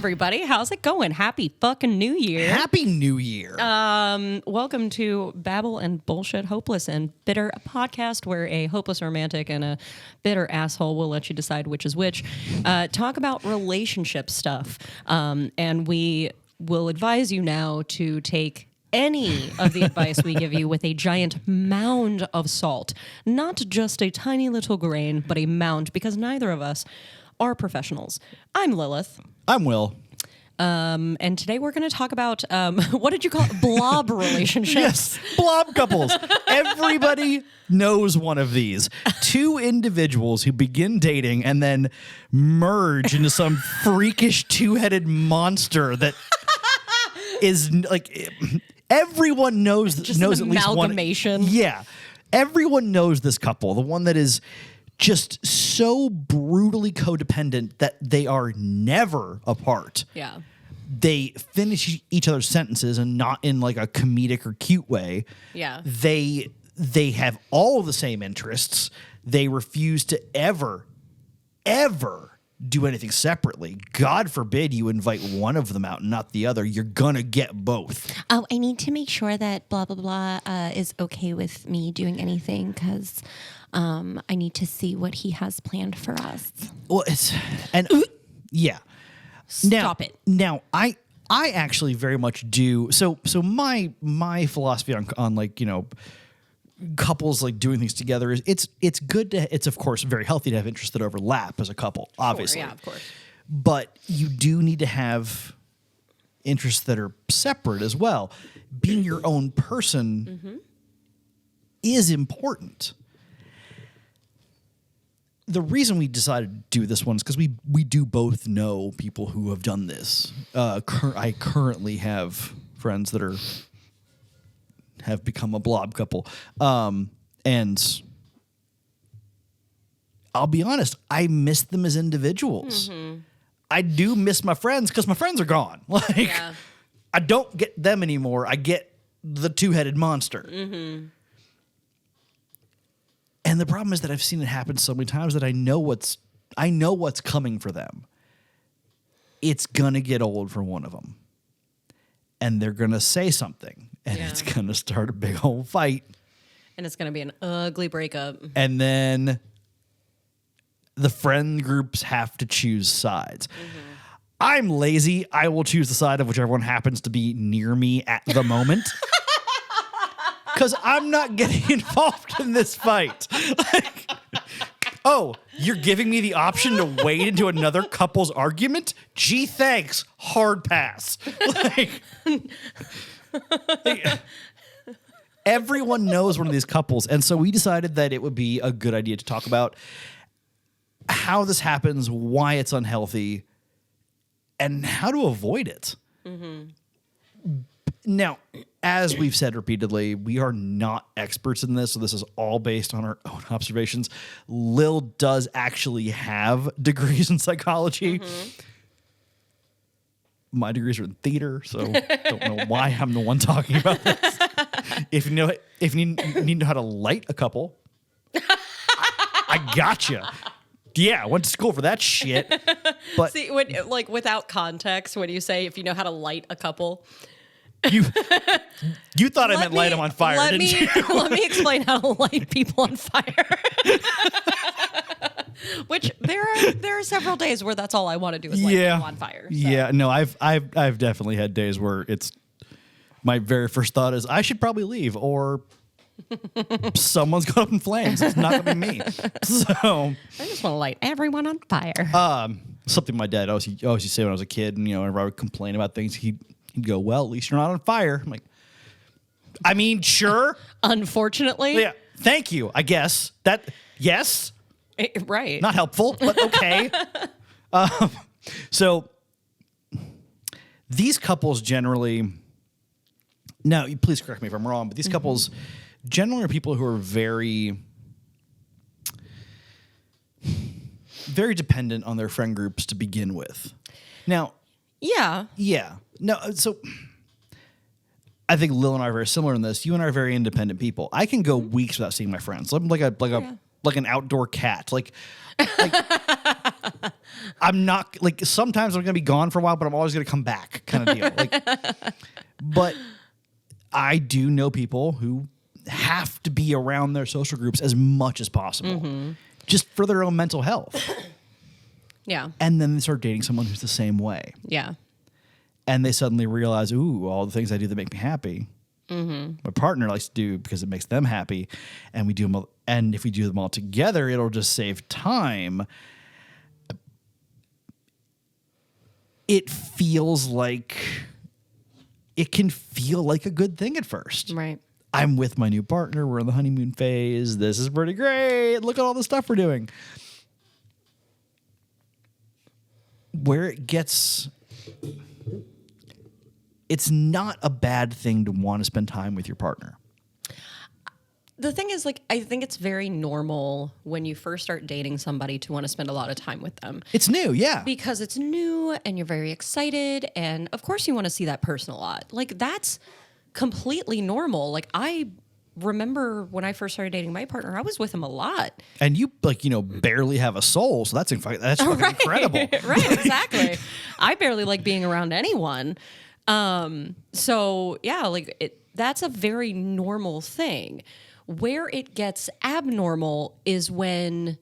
everybody. How's it going? Happy fucking New Year. Happy New Year. Welcome to Babble and Bullshit Hopeless and Bitter, a podcast where a hopeless romantic and a bitter asshole will let you decide which is which. Talk about relationship stuff. And we will advise you now to take any of the advice we give you with a giant mound of salt. Not just a tiny little grain, but a mound, because neither of us are professionals. I'm Lilith. I'm Will. And today we're going to talk about, what did you call it? Blob relationships. Yes, blob couples. Everybody knows one of these. Two individuals who begin dating and then merge into some freakish two-headed monster that is like... Everyone knows just knows an at least one. Amalgamation. Yeah. Everyone knows this couple, the one that is just so brutally codependent that they are never apart. Yeah. They finish each other's sentences and not in like a comedic or cute way. Yeah. They have all the same interests. They refuse to ever do anything separately. God forbid you invite one of them out and not the other. You're gonna get both. Oh, I need to make sure that blah, blah, blah is okay with me doing anything because I need to see what he has planned for us. Well, yeah. Stop it. Now, I actually very much do. So my philosophy on like, you know, couples like doing things together is it's good to, it's of course very healthy to have interests that overlap as a couple, obviously. Sure, yeah, of course. But you do need to have interests that are separate as well. Being your own person is important. The reason we decided to do this one is because we do both know people who have done this. I currently have friends that have become a blob couple. And I'll be honest, I miss them as individuals. I do miss my friends because my friends are gone. Like, I don't get them anymore. I get the two-headed monster. And the problem is that I've seen it happen so many times that I know what's coming for them. It's gonna get old for one of them. And they're gonna say something. And it's going to start a big old fight. And it's going to be an ugly breakup. And then the friend groups have to choose sides. I'm lazy. I will choose the side of whichever one happens to be near me at the moment. Because I'm not getting involved in this fight. Like, oh, you're giving me the option to wade into another couple's argument? Gee, thanks. Hard pass. Like... Everyone knows one of these couples, and so we decided that it would be a good idea to talk about how this happens, why it's unhealthy, and how to avoid it. Now, as we've said repeatedly, we are not experts in this, so this is all based on our own observations. Lil does actually have degrees in psychology. My degrees are in theater, so don't know why I'm the one talking about this. If you need to know how to light a couple, I gotcha. Yeah, I went to school for that shit. But See, when, like without context, when you say if you know how to light a couple, you thought I meant light them on fire, didn't you? Let me explain how to light people on fire. Which there are several days where that's all I want to do is light people on fire. So. Yeah, no, I've definitely had days where it's my very first thought is I should probably leave or someone's going up in flames. It's not going to be me. So I just want to light everyone on fire. Something my dad always used to say when I was a kid, and whenever I would complain about things, he'd go, "Well, at least you're not on fire." I'm like, I mean, sure. Unfortunately. Yeah. Thank you. I guess that. Yes. Right. Not helpful, but okay. So these couples generally, now please correct me if I'm wrong, but these couples generally are people who are very, very dependent on their friend groups to begin with. Now, yeah. No, so I think Lil and I are very similar in this. You and I are very independent people. I can go weeks without seeing my friends. I'm like an outdoor cat. Like I'm not like sometimes I'm going to be gone for a while, but I'm always going to come back kind of deal. But I do know people who have to be around their social groups as much as possible just for their own mental health. Yeah. And then they start dating someone who's the same way. Yeah. And they suddenly realize, ooh, all the things I do that make me happy, my partner likes to do because it makes them happy. And we do them all, and if we do them all together, it'll just save time. It feels like it can feel like a good thing at first. Right. I'm with my new partner. We're in the honeymoon phase. This is pretty great. Look at all the stuff we're doing. Where it gets, it's not a bad thing to want to spend time with your partner. The thing is, like, I think it's very normal when you first start dating somebody to want to spend a lot of time with them. It's new, yeah. Because it's new and you're very excited. And of course, you want to see that person a lot. Like, that's completely normal. Like, I remember when I first started dating my partner, I was with him a lot. And you, like, barely have a soul. So that's fucking incredible. Right, exactly. I barely like being around anyone. So, yeah, like, that's a very normal thing. Where it gets abnormal is when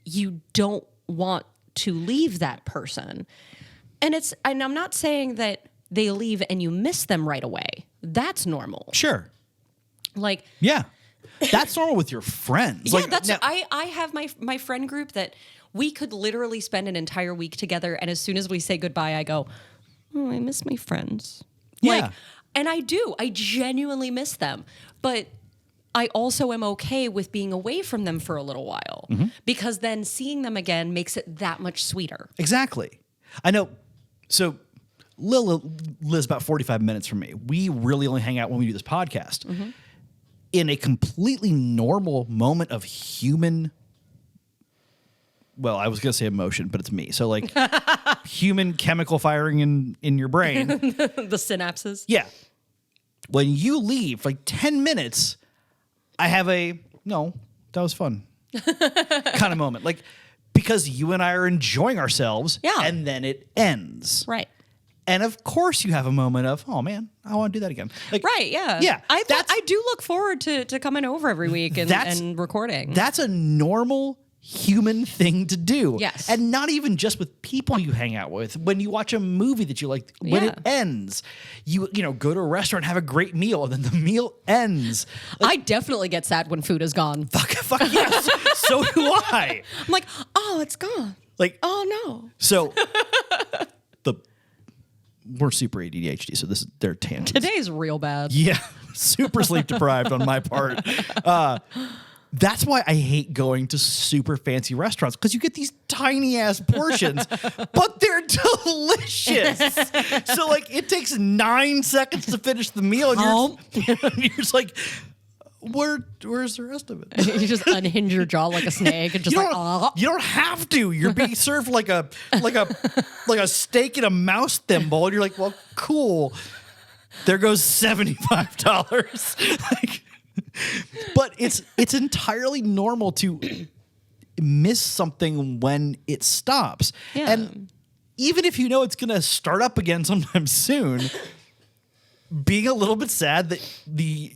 you don't want to leave that person. And I'm not saying that they leave and you miss them right away. That's normal. Sure. Like, yeah, that's normal with your friends. Yeah, like, I have my friend group that we could literally spend an entire week together. And as soon as we say goodbye, I go, oh, I miss my friends. Yeah. Like, and I do. I genuinely miss them. But I also am okay with being away from them for a little while because then seeing them again makes it that much sweeter. Exactly. I know. So Lil lives about 45 minutes from me. We really only hang out when we do this podcast. In a completely normal moment of human, well, I was going to say emotion, but it's me. So like human chemical firing in your brain. The synapses. Yeah. When you leave, like 10 minutes, I have no, that was fun kind of moment. Like, because you and I are enjoying ourselves. Yeah. And then it ends. Right. And of course you have a moment of, oh man, I want to do that again. Like, Right, yeah. Yeah. I do look forward to coming over every week and recording. That's a normal human thing to do. Yes. And not even just with people you hang out with. When you watch a movie that you like, when it ends, you go to a restaurant, have a great meal, and then the meal ends. Like, I definitely get sad when food is gone. fuck yes. So do I. I'm like, oh, it's gone. Like, Oh no. so we're super ADHD, so they're tangents. Today's real bad. Yeah, super sleep deprived on my part. That's why I hate going to super fancy restaurants, because you get these tiny ass portions, but they're delicious. So like it takes 9 seconds to finish the meal, and you're just like, where's the rest of it? You just unhinge your jaw like a snake and just You don't have to. You're being served like a steak in a mouse thimble, and you're like, well, cool. There goes $75. But it's entirely normal to miss something when it stops. Yeah. And even if you know it's gonna start up again sometime soon, being a little bit sad that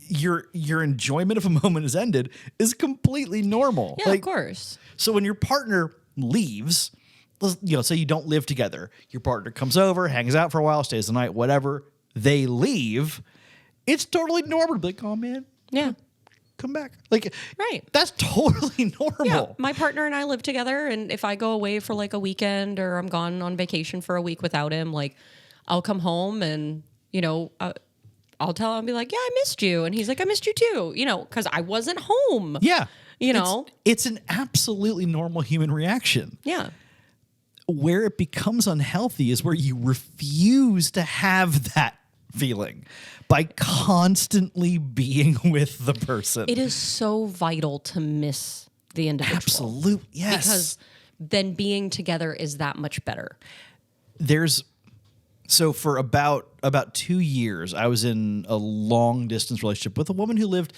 your enjoyment of a moment has ended is completely normal. Yeah, of course. So when your partner leaves, say you don't live together, your partner comes over, hangs out for a while, stays the night, whatever, they leave, it's totally normal to be like, oh man, Yeah. come back. Like, Right. That's totally normal. Yeah, my partner and I live together, and if I go away for like a weekend or I'm gone on vacation for a week without him, like I'll come home and I'll tell him, I'll be like, yeah, I missed you, and he's like, I missed you too, because I wasn't home. Yeah. It's an absolutely normal human reaction. Yeah. Where it becomes unhealthy is where you refuse to have that feeling by constantly being with the person. It is so vital to miss the individual. Absolute, yes. Because then being together is that much better. So for about 2 years, I was in a long distance relationship with a woman who lived,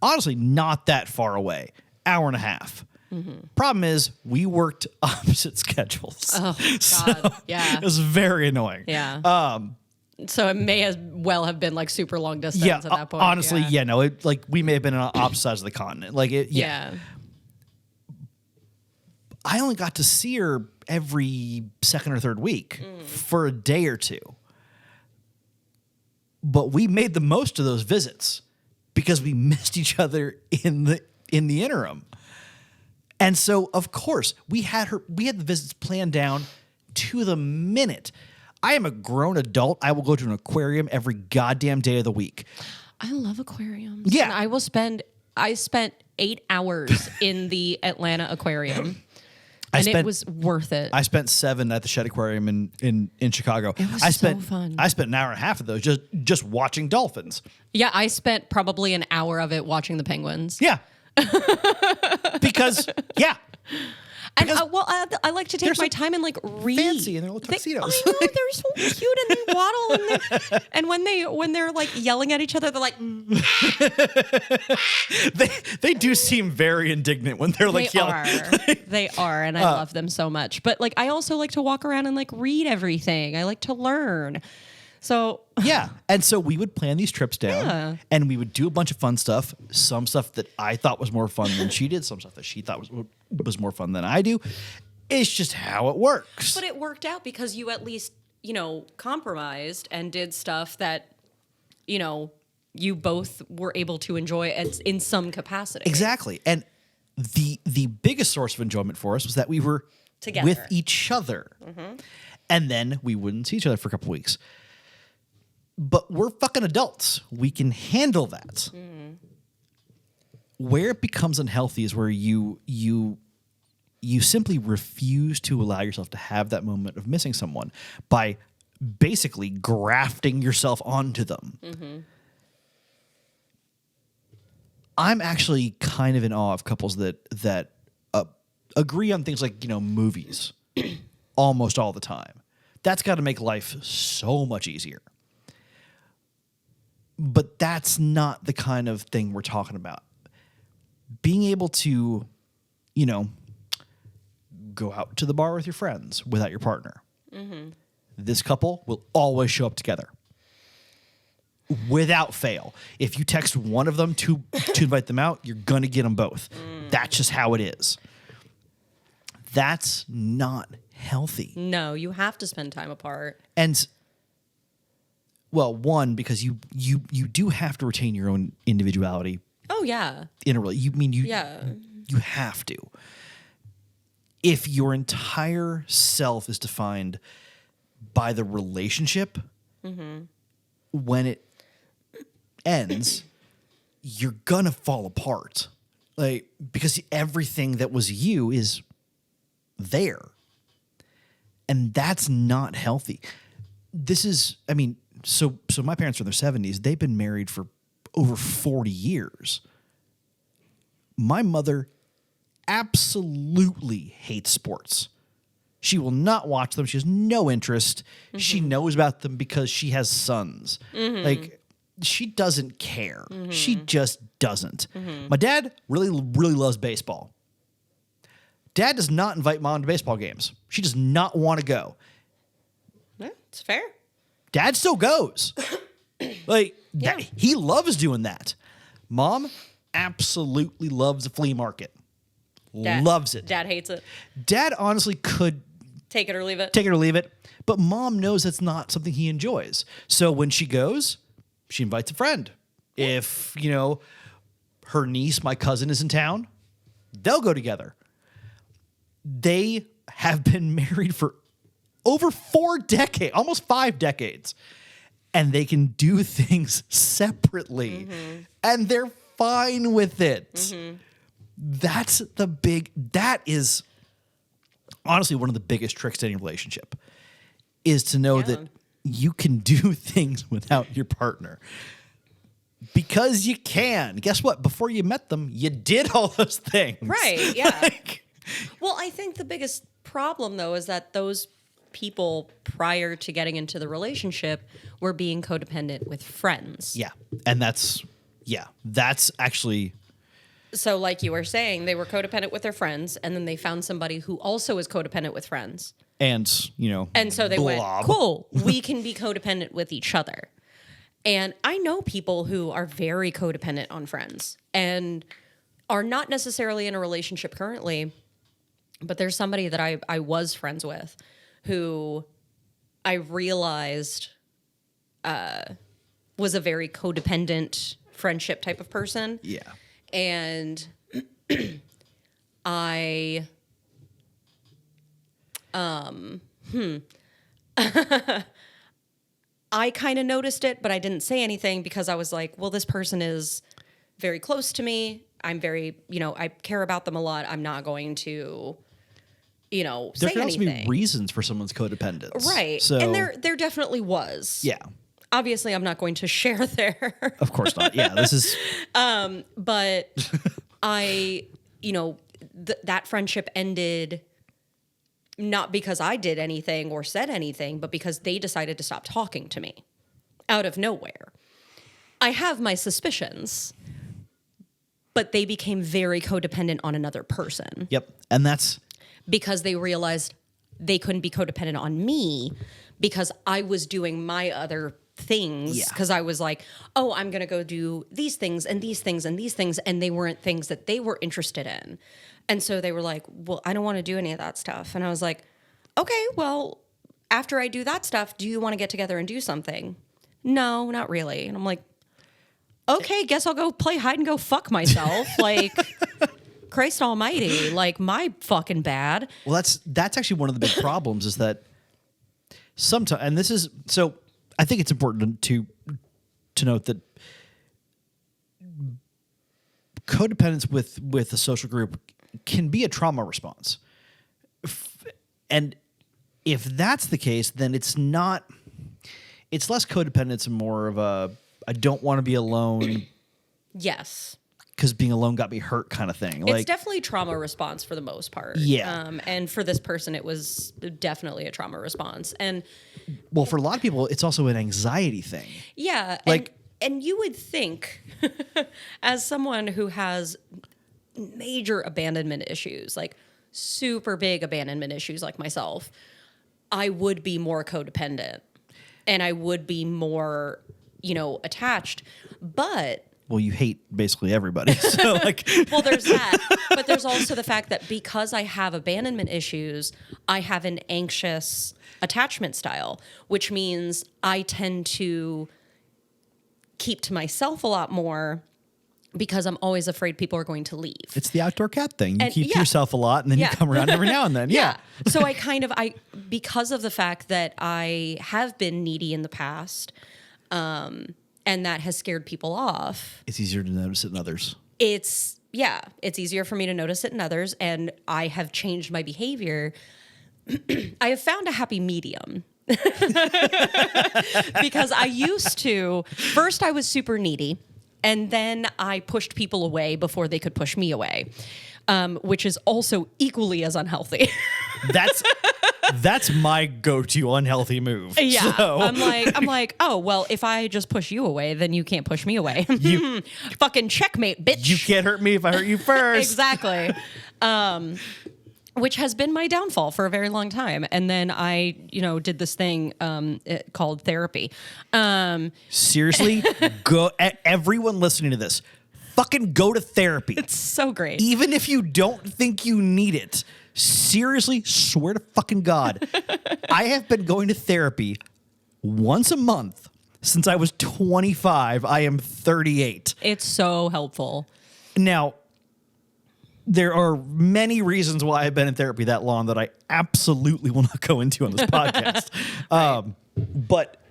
honestly, not that far away, hour and a half. Problem is, we worked opposite schedules. Oh, God. Yeah. It was very annoying. Yeah. So it may as well have been like super long distance Yeah, at that point. honestly, no. It, like, we may have been on opposite sides of the continent. Like, Yeah. I only got to see her every second or third week for a day or two. But we made the most of those visits because we missed each other in the interim. And so, of course, we had the visits planned down to the minute. I am a grown adult. I will go to an aquarium every goddamn day of the week. I love aquariums. Yeah. And I spent 8 hours in the Atlanta aquarium. It was worth it. I spent 7 at the Shed Aquarium in Chicago. It was so fun. I spent an hour and a half of those just watching dolphins. Yeah, I spent probably an hour of it watching the penguins. Yeah. Because, yeah. And I like to take my time and like read. Fancy in their little tuxedos. I know, they're so cute and they waddle and when they're like yelling at each other, they're like they do seem very indignant when they're like yelling. They are, and I love them so much. But like I also like to walk around and like read everything. I like to learn. So yeah, and so we would plan these trips down, and we would do a bunch of fun stuff. Some stuff that I thought was more fun than she did. Some stuff that she thought was more fun than I do. It's just how it works. But it worked out because you at least compromised and did stuff that you both were able to enjoy in some capacity. Exactly, and the biggest source of enjoyment for us was that we were together with each other, and then we wouldn't see each other for a couple weeks. But we're fucking adults. We can handle that. Where it becomes unhealthy is where you simply refuse to allow yourself to have that moment of missing someone by basically grafting yourself onto them. I'm actually kind of in awe of couples that agree on things like movies almost all the time. That's got to make life so much easier. But that's not the kind of thing we're talking about. Being able to, go out to the bar with your friends without your partner. This couple will always show up together. Without fail. If you text one of them to invite them out, you're going to get them both. That's just how it is. That's not healthy. No, you have to spend time apart. And well, one, because you do have to retain your own individuality. Oh yeah. In a relationship, Yeah. You have to. If your entire self is defined by the relationship, when it ends, you're gonna fall apart. Like, because everything that was you is there. And that's not healthy. So my parents are in their 70s. They've been married for over 40 years. My mother absolutely hates sports. She will not watch them. She has no interest. She knows about them because she has sons. Like, she doesn't care. She just doesn't. My dad really, really loves baseball. Dad does not invite mom to baseball games. She does not want to go. Yeah, it's fair. Dad still goes. He loves doing that. Mom absolutely loves a flea market. Loves it. Dad hates it. Dad honestly could take it or leave it. But mom knows it's not something he enjoys. So when she goes, she invites a friend. If, her niece, my cousin, is in town, they'll go together. They have been married for over 4 decades, almost 5 decades. And they can do things separately. And they're fine with it. That is honestly one of the biggest tricks to any relationship, is to know that you can do things without your partner. Because you can. Guess what? Before you met them, you did all those things. Right, yeah. Well, I think the biggest problem, though, is that those people prior to getting into the relationship were being codependent with friends. Yeah. And that's actually... So like you were saying, they were codependent with their friends, and then they found somebody who also is codependent with friends. And, And so they went, blob. cool, we can be codependent with each other. And I know people who are very codependent on friends and are not necessarily in a relationship currently, but there's somebody that I was friends with who I realized was a very codependent friendship type of person. Yeah. And I I kind of noticed it, but I didn't say anything because I was like, well, this person is very close to me. I'm very, I care about them a lot. I'm not going to, There say can also anything. be reasons for someone's codependence. Right. So, And there definitely was. yeah, Obviously, I'm not going to share there. of course not. Yeah, this is But I, that friendship ended not because I did anything or said anything, but because they decided to stop talking to me out of nowhere. I have my suspicions, but they became very codependent on another person. Yep. And that's Because they realized they couldn't be codependent on me because I was doing my other things. Yeah. Because I was like, oh, I'm going to go do these things and these things and these things. And they weren't things that they were interested in. And so they were like, well, I don't want to do any of that stuff. And I was like, okay, well, after I do that stuff, do you want to get together and do something? No, not really. And I'm like, okay, guess I'll go play hide and go fuck myself. Like, Christ almighty, like my fucking bad. well, that's actually one of the big problems is that sometimes, and this is so. I think it's important to note that codependence with a social group can be a trauma response, and if that's the case, then it's not. It's less codependence and more of a I don't want to be alone Yes. because being alone got me hurt kind of thing. It's definitely trauma response for the most part. Yeah. And for this person, it was definitely a trauma response. And well, for a lot of people, it's also an anxiety thing. yeah, Like- and you would think, as someone who has major abandonment issues, like super big abandonment issues like myself, I would be more codependent and I would be more, attached. But Well, you hate basically everybody. So like, well, there's that. But there's also the fact that because I have abandonment issues, I have an anxious attachment style, which means I tend to keep to myself a lot more because I'm always afraid people are going to leave. it's the outdoor cat thing. You And- keep to yeah. yourself a lot, and then Yeah. you come around every now and then. Yeah. So I because of the fact that I have been needy in the past, and that has scared people off, It's easier to notice it in others. it's easier for me to notice it in others, and I have changed my behavior. I have found a happy medium. Because I used to, first I was super needy, and then I pushed people away before they could push me away, which is also equally as unhealthy. That's my go-to unhealthy move. Yeah, So, I'm like, oh well, if I just push you away, then you can't push me away. You- Fucking checkmate, bitch. you can't hurt me if I hurt you first. Exactly. Which has been my downfall for a very long time. And then I, did this thing called therapy. Seriously, everyone listening to this, fucking go to therapy. It's so great. Even if you don't think you need it. Seriously, swear to fucking God. I have been going to therapy once a month since I was 25. I am 38. It's so helpful. Now, there are many reasons why I've been in therapy that long that I absolutely will not go into on this podcast. But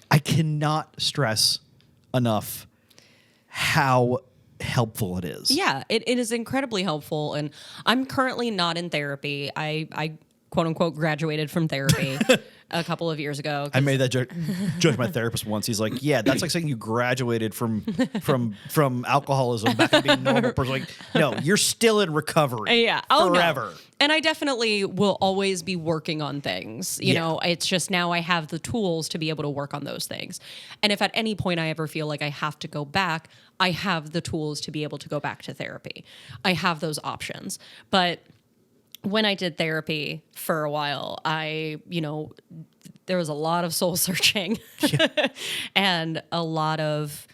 I cannot stress enough how helpful it is. Yeah, it is incredibly helpful. And I'm currently not in therapy. I quote unquote graduated from therapy a couple of years ago. I made that joke to my therapist once. He's like, "Yeah, that's like saying you graduated from alcoholism back to being a normal person." Like, no, you're still in recovery. Yeah. Oh, forever. no. And I definitely will always be working on things. You know, it's just now I have the tools to be able to work on those things. And if at any point I ever feel like I have to go back, I have the tools to be able to go back to therapy. I have those options. But when I did therapy for a while, there was a lot of soul searching and a lot of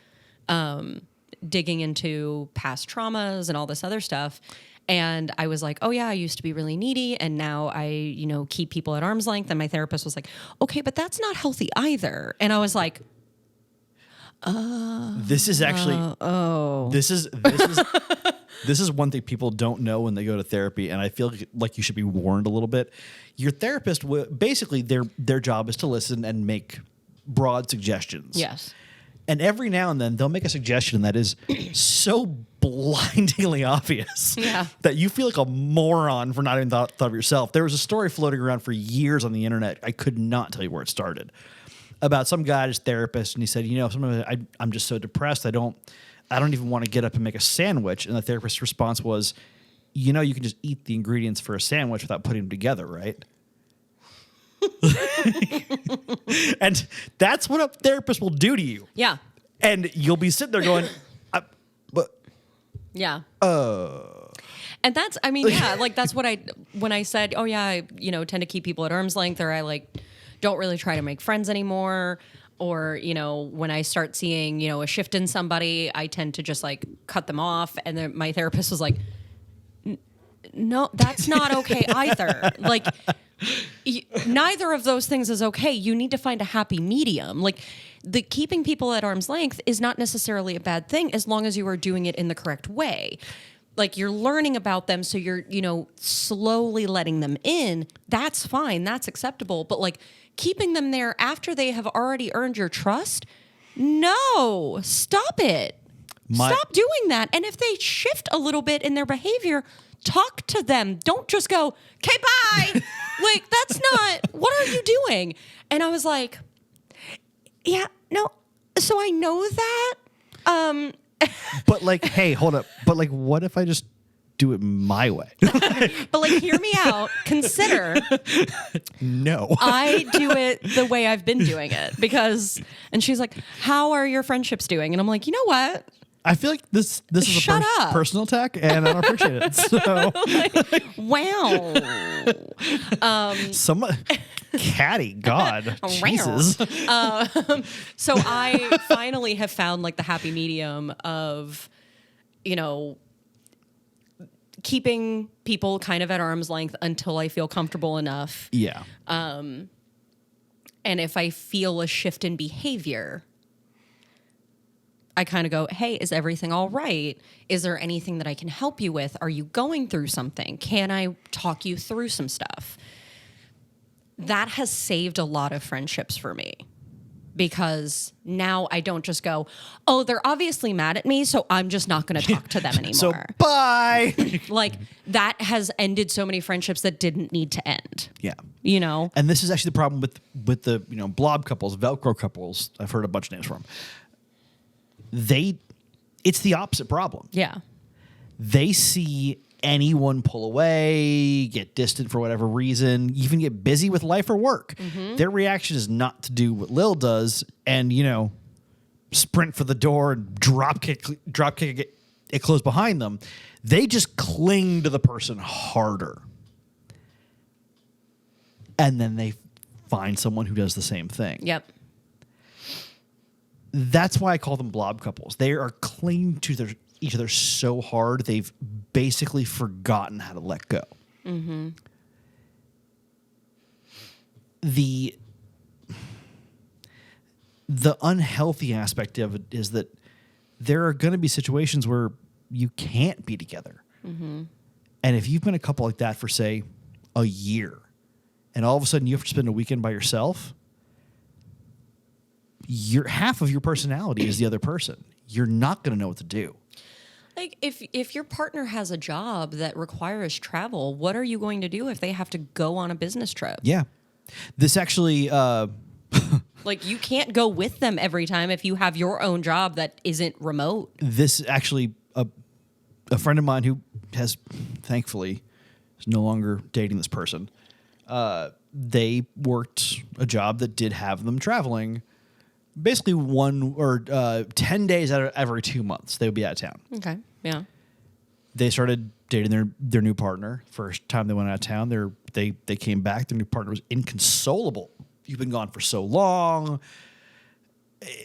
digging into past traumas and all this other stuff. And I was like, oh yeah, I used to be really needy. And now I, keep people at arm's length. And my therapist was like, okay, but that's not healthy either. And I was like, this is actually, this is one thing people don't know when they go to therapy, and I feel like you should be warned a little bit. Your therapist basically their job is to listen and make broad suggestions. Yes. And every now and then they'll make a suggestion that is so blindingly obvious that you feel like a moron for not even thought of yourself. There was a story floating around for years on the internet. I could not tell you where it started, about some guy, his therapist, and he said, sometimes I'm just so depressed. I don't even want to get up and make a sandwich. And the therapist's response was, you can just eat the ingredients for a sandwich without putting them together, right? And that's what a therapist will do to you. Yeah. And you'll be sitting there going, but. Yeah. And that's, that's what when I said, oh yeah, I, tend to keep people at arm's length, or I don't really try to make friends anymore. Or, when I start seeing, a shift in somebody, I tend to just cut them off. And then my therapist was like, no, that's not okay either. Neither of those things is okay. You need to find a happy medium. The keeping people at arm's length is not necessarily a bad thing as long as you are doing it in the correct way. You're learning about them, so you're, slowly letting them in. That's fine. That's acceptable. But keeping them there after they have already earned your trust, no, stop it. Stop doing that. And if they shift a little bit in their behavior, talk to them. Don't just go, okay, bye. That's not, what are you doing? And I was like, yeah, no. So I know that. But hey, hold up. But what if I just do it my way? But hear me out. Consider. No. I do it the way I've been doing it and she's like, how are your friendships doing? And I'm like, you know what? I feel like this is a personal attack, and I don't appreciate it. So, wow. Some catty, God, Jesus. So I finally have found the happy medium of, keeping people kind of at arm's length until I feel comfortable enough. Yeah. And if I feel a shift in behavior, I kind of go, hey, is everything all right? Is there anything that I can help you with? Are you going through something? Can I talk you through some stuff? That has saved a lot of friendships for me, because now I don't just go, oh, they're obviously mad at me, so I'm just not going to talk to them anymore. So bye. That has ended so many friendships that didn't need to end. Yeah. And this is actually the problem with the blob couples, Velcro couples. I've heard a bunch of names from. It's the opposite problem. Yeah. They see anyone pull away, get distant for whatever reason, even get busy with life or work. Mm-hmm. Their reaction is not to do what Lil does and, sprint for the door and drop kick it closed behind them. They just cling to the person harder. And then they find someone who does the same thing. Yep. That's why I call them blob couples. They are clinging to each other so hard, they've basically forgotten how to let go. Mm-hmm. The unhealthy aspect of it is that there are going to be situations where you can't be together. Mm-hmm. And if you've been a couple like that for, say, a year, and all of a sudden you have to spend a weekend by yourself, half of your personality is the other person. You're not going to know what to do. Like if your partner has a job that requires travel, what are you going to do if they have to go on a business trip? Yeah. This actually Like you can't go with them every time if you have your own job that isn't remote. this actually a friend of mine who has thankfully is no longer dating this person. They worked a job that did have them traveling basically 10 days out of every 2 months. They would be out of town. Okay. Yeah. They started dating their new partner. First time they went out of town, they came back. Their new partner was inconsolable. You've been gone for so long.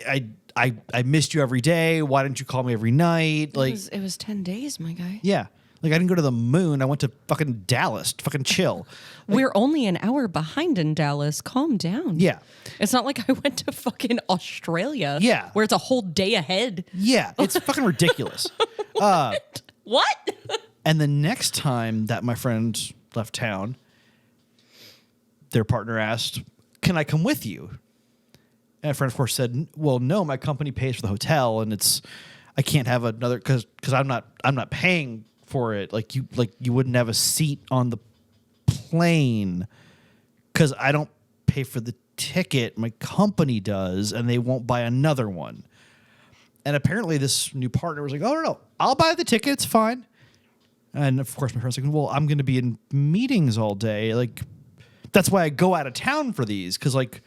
I missed you every day. Why didn't you call me every night? Like It was 10 days, my guy. yeah. Like I didn't go to the moon. I went to fucking Dallas to fucking chill. We're only an hour behind in Dallas. Calm down. Yeah. It's not like I went to fucking Australia. Yeah. Where it's a whole day ahead. Yeah. It's fucking ridiculous. What? And the next time that my friend left town, their partner asked, "Can I come with you?" And my friend, of course, said, "Well, no, my company pays for the hotel, and I can't have another because I'm not paying for it. Like you wouldn't have a seat on the plane because I don't pay for the ticket. My company does, and they won't buy another one." And apparently, this new partner was like, "Oh no, I'll buy the ticket. It's fine." And of course, my friend's like, "Well, I'm going to be in meetings all day. Like, that's why I go out of town for these because like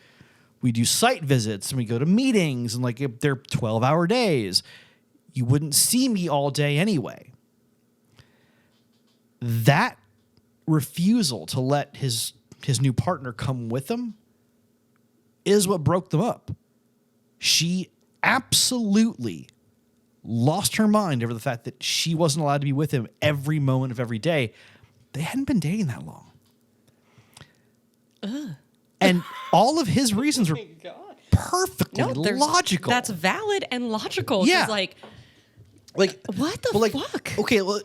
we do site visits and we go to meetings and like they're 12-hour days. You wouldn't see me all day anyway." That refusal to let his new partner come with him is what broke them up. She absolutely lost her mind over the fact that she wasn't allowed to be with him every moment of every day. They hadn't been dating that long. And all of his reasons were perfectly logical. That's valid and logical. Yeah. Like what the but fuck? Okay, well,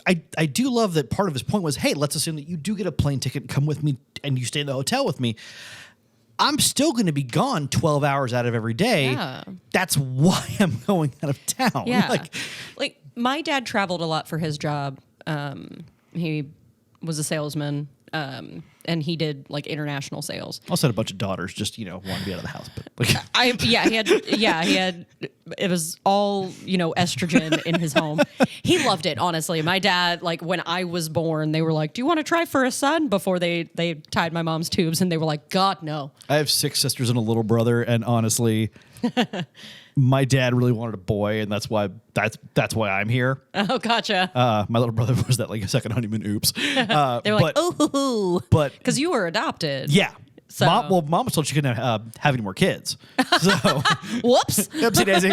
I do love that part of his point was, hey, let's assume that you do get a plane ticket, come with me, and you stay in the hotel with me. I'm still going to be gone 12 hours out of every day. Yeah. That's why I'm going out of town. Yeah. Like my dad traveled a lot for his job. He was a salesman. And he did like international sales. Also had a bunch of daughters, just wanted to be out of the house. But like, he had. It was all estrogen in his home. He loved it, honestly. My dad, like when I was born, they were like, "Do you want to try for a son?" Before they tied my mom's tubes, and they were like, "God, no." I have 6 sisters and a little brother, and honestly, my dad really wanted a boy, and that's why I'm here. Oh, gotcha. My little brother was that like a second honeymoon. Oops. They were like, "Oh, but because you were adopted." yeah. So- Mom was told she couldn't have any more kids. So Whoops. oopsie daisy.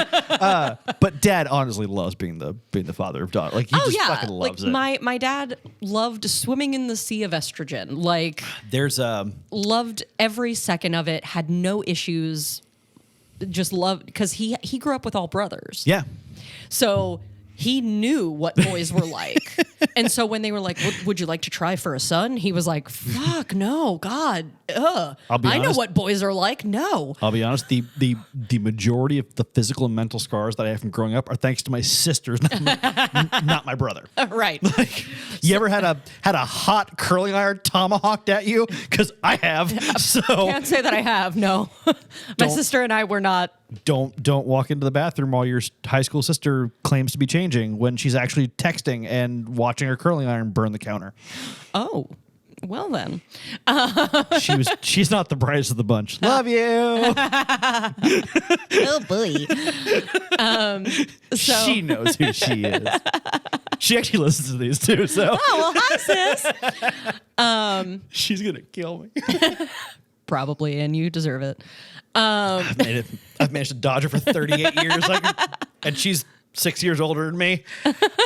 But Dad honestly loves being the father of daughter. Like he just fucking loves it. My dad loved swimming in the sea of estrogen. Like There's loved every second of it. Had no issues. Just loved because he grew up with all brothers. yeah. So he knew what boys were like. And so when they were like, would you like to try for a son? He was like, fuck, no, God. I'll be I know honest. what boys are like. No. I'll be honest. The majority of the physical and mental scars that I have from growing up are thanks to my sisters, not my brother. Right. You ever had a hot curling iron tomahawked at you? Because I have. So Can't say that I have. No. My sister and I were not. don't walk into the bathroom while your high school sister claims to be changing when she's actually texting and watching her curling iron burn the counter. Oh, well then. She's not the brightest of the bunch. Love you. Oh boy. So She knows who she is. She actually listens to these too, so oh, well, hi, sis. she's gonna kill me. Probably, and you deserve it. I've managed to dodge her for 38 years, and she's 6 years older than me.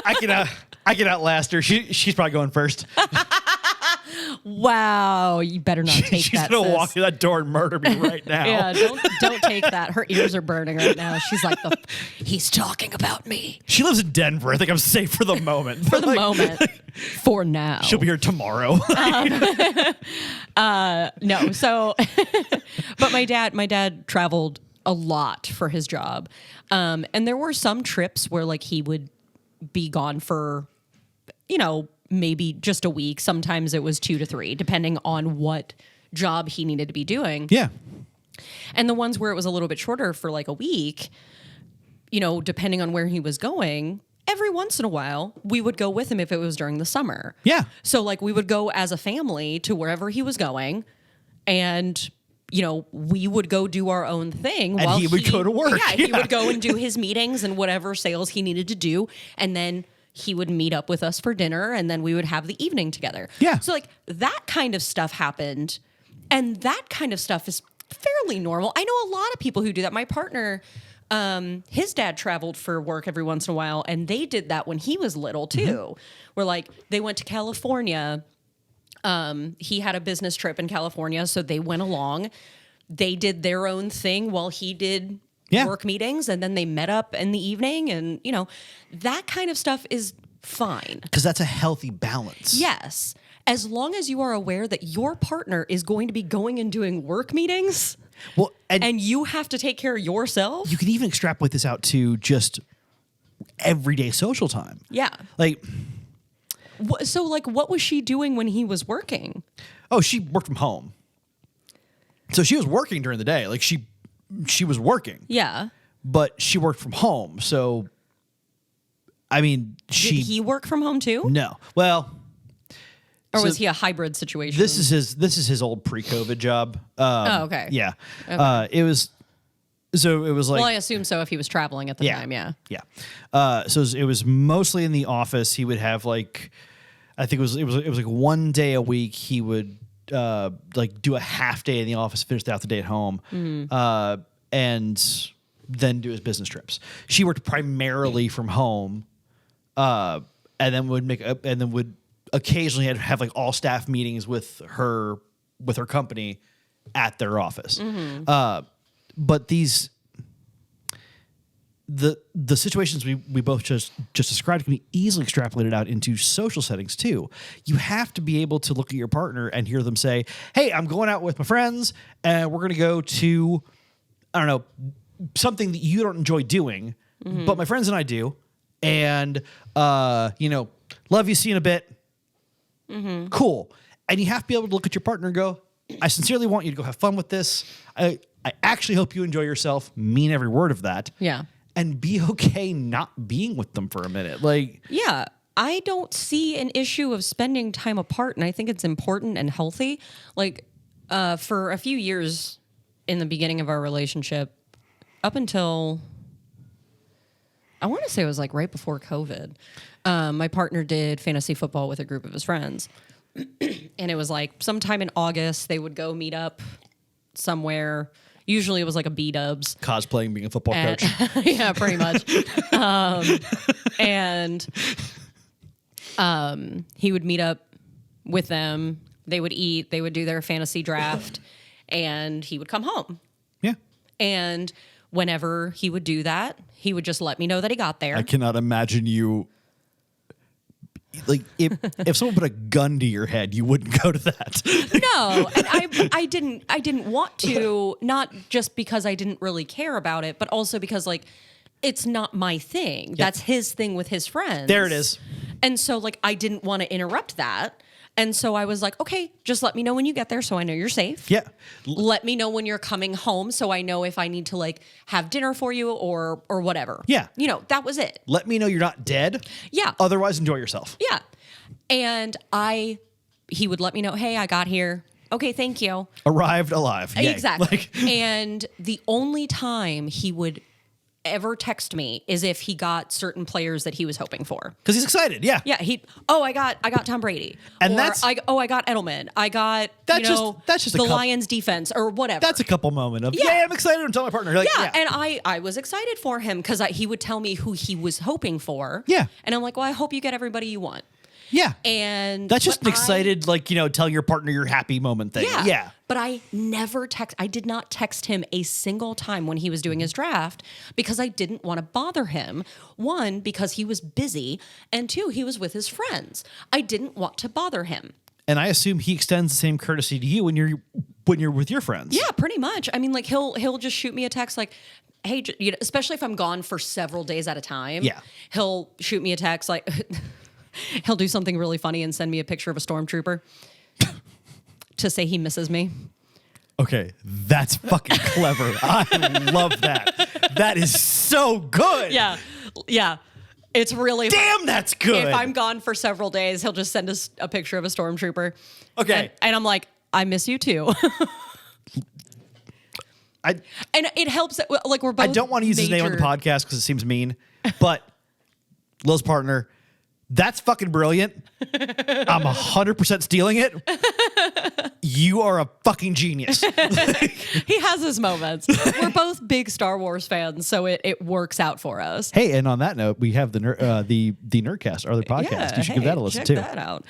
I can outlast her. She's probably going first. Wow, you better not take She's that. gonna sis. walk through that door and murder me right now. Yeah, don't take that. Her ears are burning right now. She's like, he's talking about me. She lives in Denver. I think I'm safe for the moment. For the moment. For now. She'll be here tomorrow. No, so but my dad traveled a lot for his job. And there were some trips where like he would be gone for, maybe just a week. Sometimes it was 2 to 3, depending on what job he needed to be doing. Yeah. And the ones where it was a little bit shorter for like a week, depending on where he was going, every once in a while we would go with him if it was during the summer. Yeah. So like we would go as a family to wherever he was going, and we would go do our own thing And while he would go to work. Yeah, he would go and do his meetings and whatever sales he needed to do, and then he would meet up with us for dinner, and then we would have the evening together. Yeah. So like that kind of stuff happened, and that kind of stuff is fairly normal. I know a lot of people who do that. My partner, his dad traveled for work every once in a while, and they did that when he was little too. Where like they went to California. He had a business trip in California, so they went along. They did their own thing while he did work meetings, and then they met up in the evening, and that kind of stuff is fine. Because that's a healthy balance. Yes. As long as you are aware that your partner is going to be going and doing work meetings, Well, and you have to take care of yourself. you can even extrapolate this out to just everyday social time. Yeah. Like, So, like, what was she doing when he was working? oh, she worked from home. So she was working during the day. Like she was working. Yeah. But she worked from home. So I mean, Did he work from home too? No. Well, Or so was he a hybrid situation? this is his old pre-COVID job. Oh, okay. Yeah. Okay. It was like Well, I assume so if he was traveling at the time, yeah. Yeah. So it was mostly in the office. He would have like, I think it was like one day a week. He would like do a half day in the office, finish out the day at home, and then do his business trips. She worked primarily from home, and then would occasionally have like all staff meetings with her company at their office. But the situations we both just described can be easily extrapolated out into social settings too. You have to be able to look at your partner and hear them say, "Hey, I'm going out with my friends, and we're going to go to, I don't know, something that you don't enjoy doing, but my friends and I do, and love you, see you in a bit, cool." And you have to be able to look at your partner and go, "I sincerely want you to go have fun with this. I actually hope you enjoy yourself. Mean every word of that." Yeah. And be okay not being with them for a minute. Like, Yeah. I don't see an issue of spending time apart, and I think it's important and healthy. Like, for a few years in the beginning of our relationship, up until, I want to say it was like right before COVID, my partner did fantasy football with a group of his friends. And it was like sometime in August, they would go meet up somewhere. Usually it was like a B-dubs. cosplaying being a football coach. Yeah, pretty much. He would meet up with them. They would eat. They would do their fantasy draft. And he would come home. Yeah. And whenever he would do that, he would just let me know that he got there. I cannot imagine you. Like, if someone put a gun to your head, you wouldn't go to that. No, and I didn't want to, not just because I didn't really care about it, but also because like it's not my thing. That's his thing with his friends. There it is. And so like I didn't want to interrupt that. And so I was like, okay, just let me know when you get there so I know you're safe. Yeah. Let me know when you're coming home so I know if I need to like have dinner for you or whatever. Yeah. That was it. Let me know you're not dead. Yeah. Otherwise, enjoy yourself. Yeah. And he would let me know, hey, I got here. Okay, thank you. Arrived alive. Yay. Exactly. And the only time he would ever text me is if he got certain players that he was hoping for. Because he's excited. Yeah. Yeah, I got Tom Brady. And or that's- I got Edelman. I got That's just a the couple- Lions defense or whatever. That's a couple moment of, Yeah. I'm excited. I'm telling my partner. Like, yeah, and I was excited for him because he would tell me who he was hoping for. Yeah. And I'm like, well, I hope you get everybody you want. Yeah. And That's just an but excited, telling your partner you're happy moment thing. Yeah. Yeah. But I did not text him a single time when he was doing his draft because I didn't want to bother him. One, because he was busy, and two, he was with his friends. I didn't want to bother him. And I assume he extends the same courtesy to you when you're with your friends. Yeah, pretty much. I mean, like he'll just shoot me a text like, "Hey," you know, especially if I'm gone for several days at a time. Yeah. He'll shoot me a text like he'll do something really funny and send me a picture of a stormtrooper to say he misses me. Okay, that's fucking clever. I love that. That is so good. Yeah. Yeah. It's really Damn, that's good. If I'm gone for several days, he'll just send us a picture of a stormtrooper. Okay. And I'm like, I miss you too. And it helps that, like, we're both I don't want to use his name on the podcast because it seems mean, but Lil's partner, that's fucking brilliant. I'm 100% stealing it. You are a fucking genius. He has his moments. We're both big Star Wars fans, so it works out for us. Hey, and on that note, we have the Nerdcast, our other podcast. Yeah, You should give that a listen check too. that out.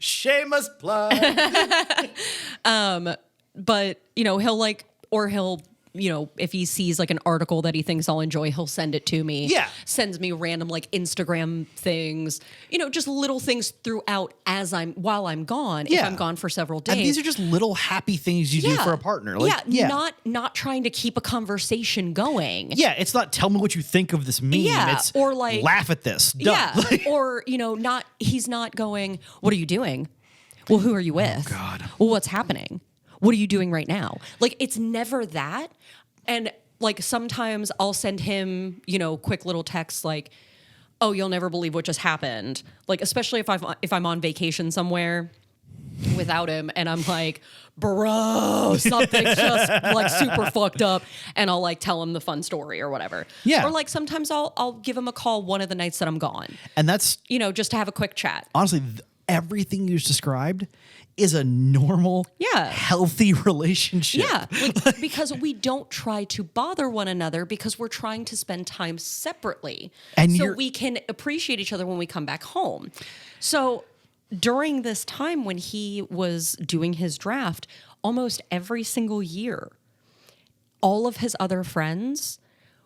Shameless plug. But, you know, he'll, you know, if he sees like an article that he thinks I'll enjoy, he'll send it to me. Yeah. Sends me random like Instagram things, you know, just little things throughout while I'm gone. Yeah. If I'm gone for several days. And these are just little happy things you do for a partner. Like, Not trying to keep a conversation going. Yeah, it's not tell me what you think of this meme. Yeah, It's or like laugh at this. Done. Yeah. Or, you know, he's not going, what are you doing? Well, who are you with? Oh, God. Well, what's happening? What are you doing right now? Like, it's never that. And like sometimes I'll send him, you know, quick little texts like, "Oh, you'll never believe what just happened." Like, especially if I'm on vacation somewhere without him, and I'm like, "Bro, something's just like super fucked up," and I'll like tell him the fun story or whatever. Yeah. Or like sometimes I'll give him a call one of the nights that I'm gone. And that's You know, just to have a quick chat. honestly everything you just described is a normal, healthy relationship. Yeah, like, because we don't try to bother one another because we're trying to spend time separately. And so we can appreciate each other when we come back home. So during this time when he was doing his draft, almost every single year, all of his other friends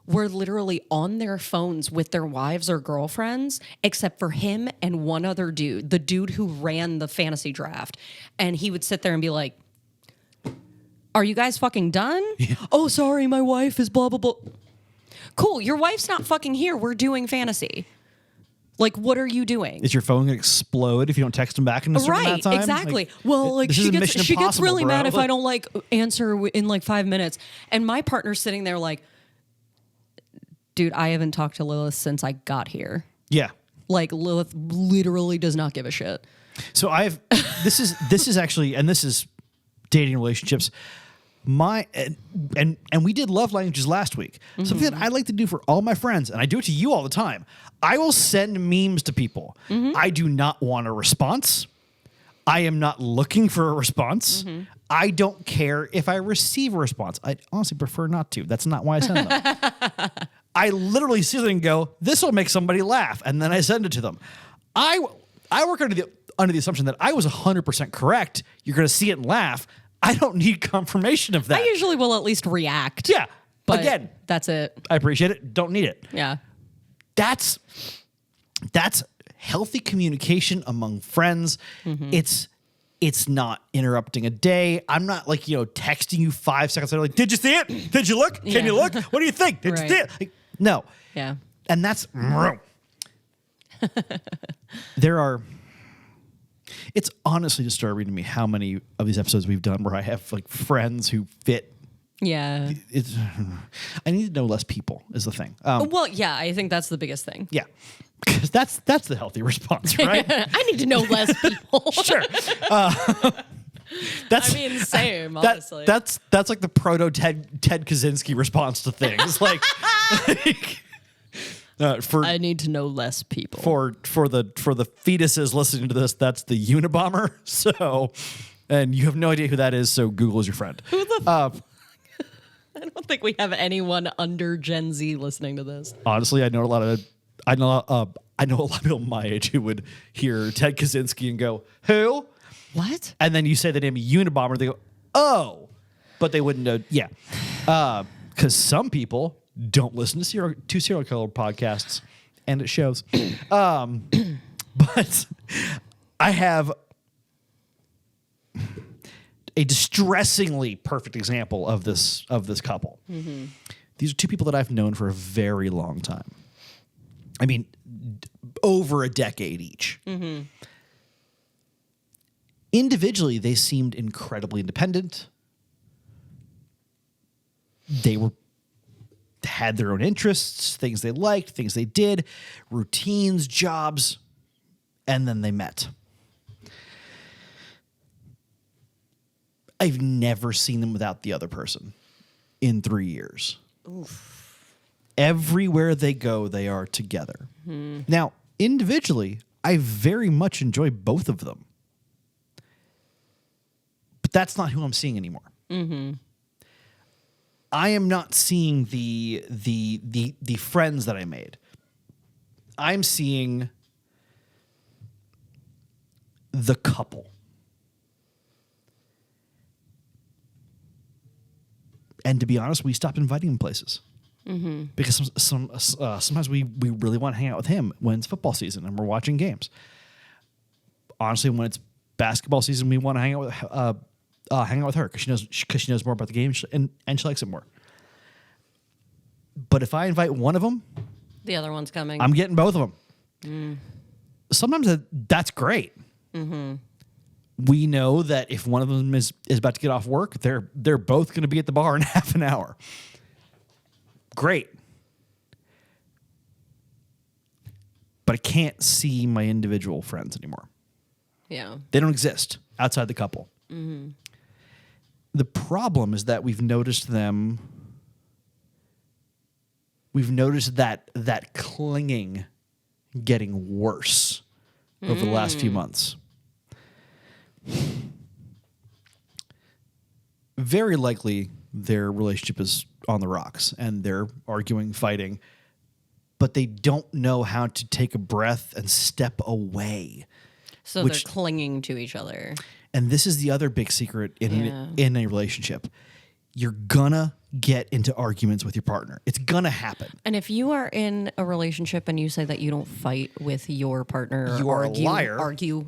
were literally on their phones with their wives or girlfriends, except for him and one other dude, the dude who ran the fantasy draft. And he would sit there and be like, "Are you guys fucking done?" Yeah. "Oh, sorry, my wife is blah, blah, blah." Cool, your wife's not fucking here. We're doing fantasy. Like, what are you doing? Is your phone gonna explode if you don't text them back in a certain amount of time? Exactly. Like, well, like she gets really mad if bro. I don't like answer in like 5 minutes. And my partner's sitting there like, "Dude, I haven't talked to Lilith since I got here." Yeah. Like, Lilith literally does not give a shit. So this is actually, and this is dating relationships. And we did love languages last week. Mm-hmm. Something that I like to do for all my friends, and I do it to you all the time. I will send memes to people. Mm-hmm. I do not want a response. I am not looking for a response. Mm-hmm. I don't care if I receive a response. I honestly prefer not to. That's not why I send them. I literally see them and go, "This will make somebody laugh," and then I send it to them. I work under the assumption that I was 100% correct. You're going to see it and laugh. I don't need confirmation of that. I usually will at least react. Yeah. But Again, that's it. I appreciate it. Don't need it. Yeah. That's healthy communication among friends. Mm-hmm. It's not interrupting a day. I'm not like, texting you 5 seconds later, like, "Did you see it? Did you look? Can you look? What do you think? Did you see it?" Like, no. Yeah. And that's it's honestly disturbing to me how many of these episodes we've done where I have like friends who fit. Yeah. I need to know less people is the thing. Well, yeah, I think that's the biggest thing. Yeah. Because that's the healthy response, right? I need to know less people. Sure. That's, I mean, same, honestly. That's like the proto Ted Kaczynski response to things. Like, I need to know less people. For the fetuses listening to this, that's the Unabomber. So, and you have no idea who that is. So Google is your friend. Who the? I don't think we have anyone under Gen Z listening to this. Honestly, I know a lot of people my age who would hear Ted Kaczynski and go, "Who? What?" And then you say the name Unabomber, they go, "Oh," but they wouldn't know. Yeah, because some people don't listen to serial killer podcasts, and it shows. But I have a distressingly perfect example of this couple. These are two people that I've known for a very long time. I mean, over a decade each. Individually, they seemed incredibly independent. They had their own interests, things they liked, things they did, routines, jobs, and then they met. I've never seen them without the other person in 3 years. Oof. Everywhere they go, they are together. Now, individually, I very much enjoy both of them. But that's not who I'm seeing anymore. I am not seeing the friends that I made. I'm seeing the couple. And to be honest, we stopped inviting him places. Because sometimes we really want to hang out with him when it's football season and we're watching games. Honestly, when it's basketball season, we want to hang out with her because she knows more about the game and she likes it more. But if I invite one of them, The other one's coming. I'm getting both of them. Sometimes that's great. We know that if one of them is about to get off work, they're both going to be at the bar in half an hour. Great. But I can't see my individual friends anymore. Yeah. They don't exist outside the couple. The problem is that we've noticed that clinging getting worse over the last few months. Very likely their relationship is on the rocks and they're arguing, fighting, but they don't know how to take a breath and step away. So they're clinging to each other. And this is the other big secret in a relationship. You're gonna get into arguments with your partner. It's gonna happen. And if you are in a relationship and you say that you don't fight with your partner, You are a liar.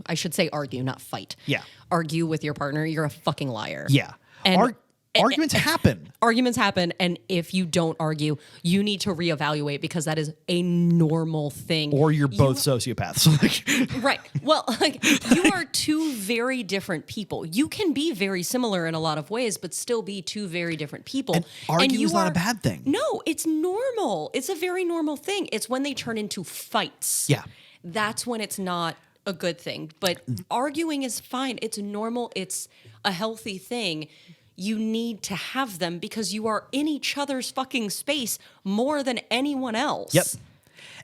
I should say argue, not fight. Yeah. Argue with your partner, you're a fucking liar. Yeah. And Arguments happen. Arguments happen, and if you don't argue, you need to reevaluate because that is a normal thing. Or you're both sociopaths. Right. Well, you are two very different people. You can be very similar in a lot of ways, but still be two very different people. And arguing is not a bad thing. No, it's normal. It's a very normal thing. It's when they turn into fights. Yeah. That's when it's not a good thing. But arguing is fine. It's normal. It's a healthy thing. You need to have them because you are in each other's fucking space more than anyone else. Yep.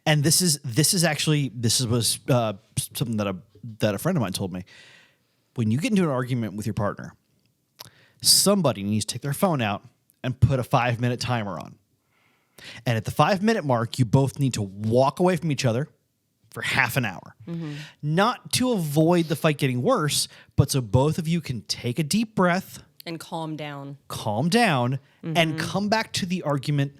And this was something that a friend of mine told me. When you get into an argument with your partner, somebody needs to take their phone out and put a 5-minute timer on. And at the 5-minute mark, you both need to walk away from each other for half an hour. Not to avoid the fight getting worse, but so both of you can take a deep breath and calm down, and come back to the argument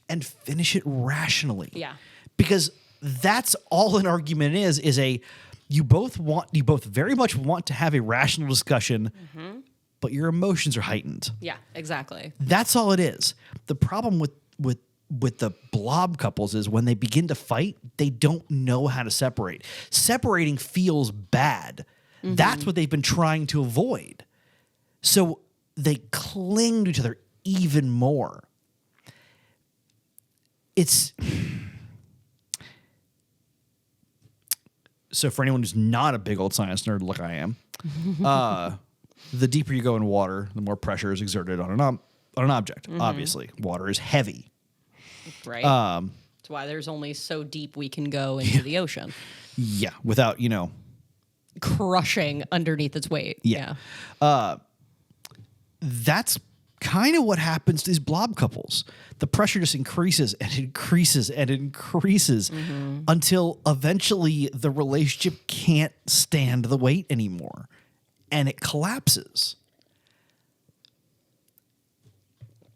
and finish it rationally. Yeah. Because that's all an argument is you both very much want to have a rational discussion, but your emotions are heightened. Yeah, exactly. That's all it is. The problem with the blob couples is when they begin to fight, they don't know how to separate. Separating feels bad. That's what they've been trying to avoid. So they cling to each other even more. So for anyone who's not a big old science nerd like I am, the deeper you go in water, the more pressure is exerted on an object. Obviously, water is heavy. Right. That's why there's only so deep we can go into the ocean. Yeah, without, crushing underneath its weight. Yeah. That's kind of what happens to these blob couples. The pressure just increases and increases and increases until eventually the relationship can't stand the weight anymore and it collapses.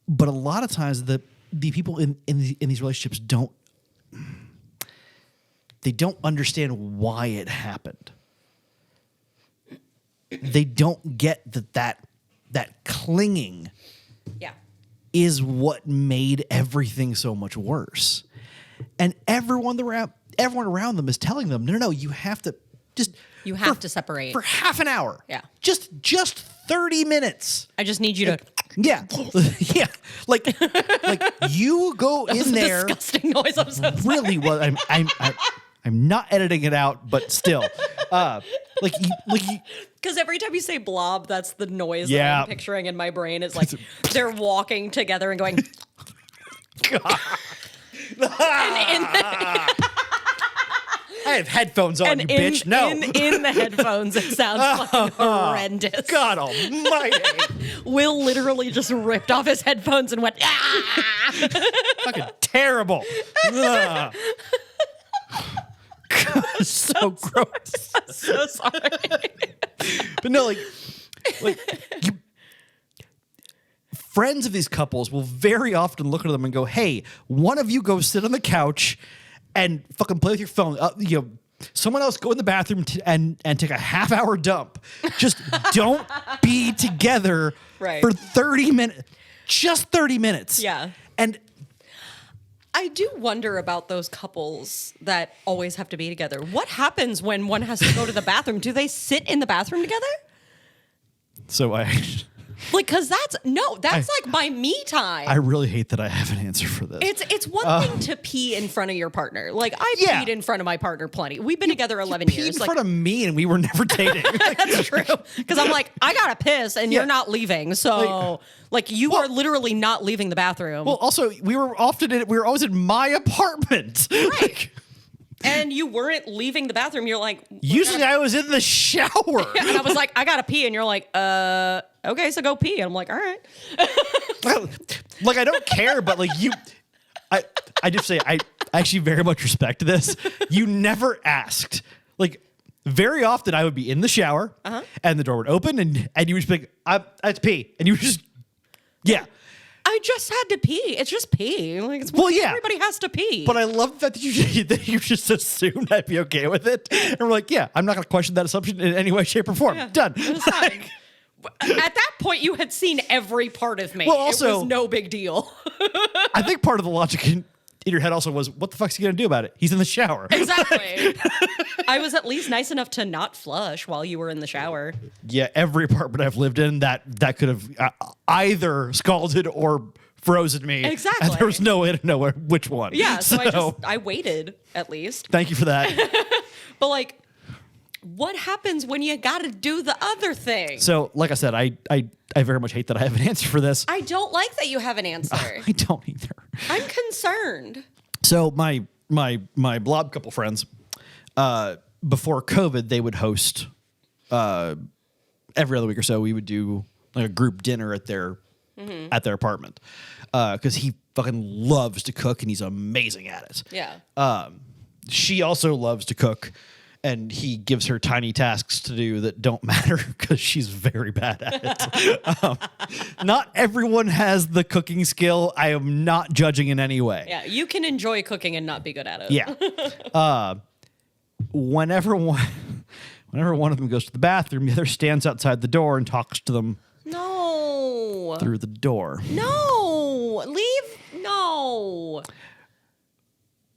But a lot of times the people in these relationships don't understand why it happened. they don't get that clinging Yeah. is what made everything so much worse. And everyone around them is telling them, no, you have to just You have to separate. for half an hour. Yeah. Just 30 minutes. I just need you to. Yeah. Yeah. Like you go in there. Disgusting noise. I'm so sorry. Really well. I'm not editing it out, but still. Like you, Because every time you say blob, that's the noise that Yeah. I'm picturing in my brain. Is like they're walking together and going. I have headphones on, you bitch. No. In the headphones, it sounds fucking horrendous. God almighty. Will literally just ripped off his headphones and went, ah! Fucking terrible. Ugh. God, so gross. So sorry. But no, like you, friends of these couples will very often look at them and go, "Hey, one of you go sit on the couch and fucking play with your phone. Someone else go in the bathroom and take a half-hour dump. Just don't be together Right. for 30 minutes. Just 30 minutes." Yeah. And I do wonder about those couples that always have to be together. What happens when one has to go to the bathroom? Do they sit in the bathroom together? so Like, cause that's like my me time. I really hate that I have an answer for this. It's one thing to pee in front of your partner. Like I Yeah. peed in front of my partner plenty. We've been together 11 Peed years. in Like, front of me and we were never dating. that's true. Because I'm like, I gotta piss and Yeah. you're not leaving. So you are literally not leaving the bathroom. Well, also, we were always in my apartment. Right. And you weren't leaving the bathroom. You're like, Usually I was in the shower. and I was like, I gotta pee. And you're like, okay, so go pee. And I'm like, all right. Like, I don't care, but like I just say, I actually very much respect this. You never asked. Like, very often I would be in the shower and the door would open and you would just be like, I have to pee. And you would just, yeah. I just had to pee. It's just pee. Like, it's Well, yeah. everybody has to pee. But I love that you just assumed I'd be okay with it. And we're like, yeah, I'm not going to question that assumption in any way, shape, or form. Yeah, Done. it was fine. At that point, you had seen every part of me. Well, also- it was no big deal. I think part of the logic in your head also was, what the fuck's he going to do about it? He's in the shower. Exactly. I was at least nice enough to not flush while you were in the shower. Yeah, every apartment I've lived in that could have either scalded or frozen me. Exactly. And there was no way to know which one. Yeah, so I waited at least. Thank you for that. But like, what happens when you got to do the other thing? So, like I said, I very much hate that I have an answer for this. I don't like that you have an answer. I don't either. I'm concerned. So my blob couple friends, before COVID, they would host every other week or so. We would do like a group dinner at their apartment because he fucking loves to cook and he's amazing at it. Yeah. She also loves to cook, and he gives her tiny tasks to do that don't matter because she's very bad at it. Not everyone has the cooking skill. I am not judging in any way. Yeah, you can enjoy cooking and not be good at it. Yeah. Whenever one of them goes to the bathroom, the other stands outside the door and talks to them No. through the door. No. Leave. No.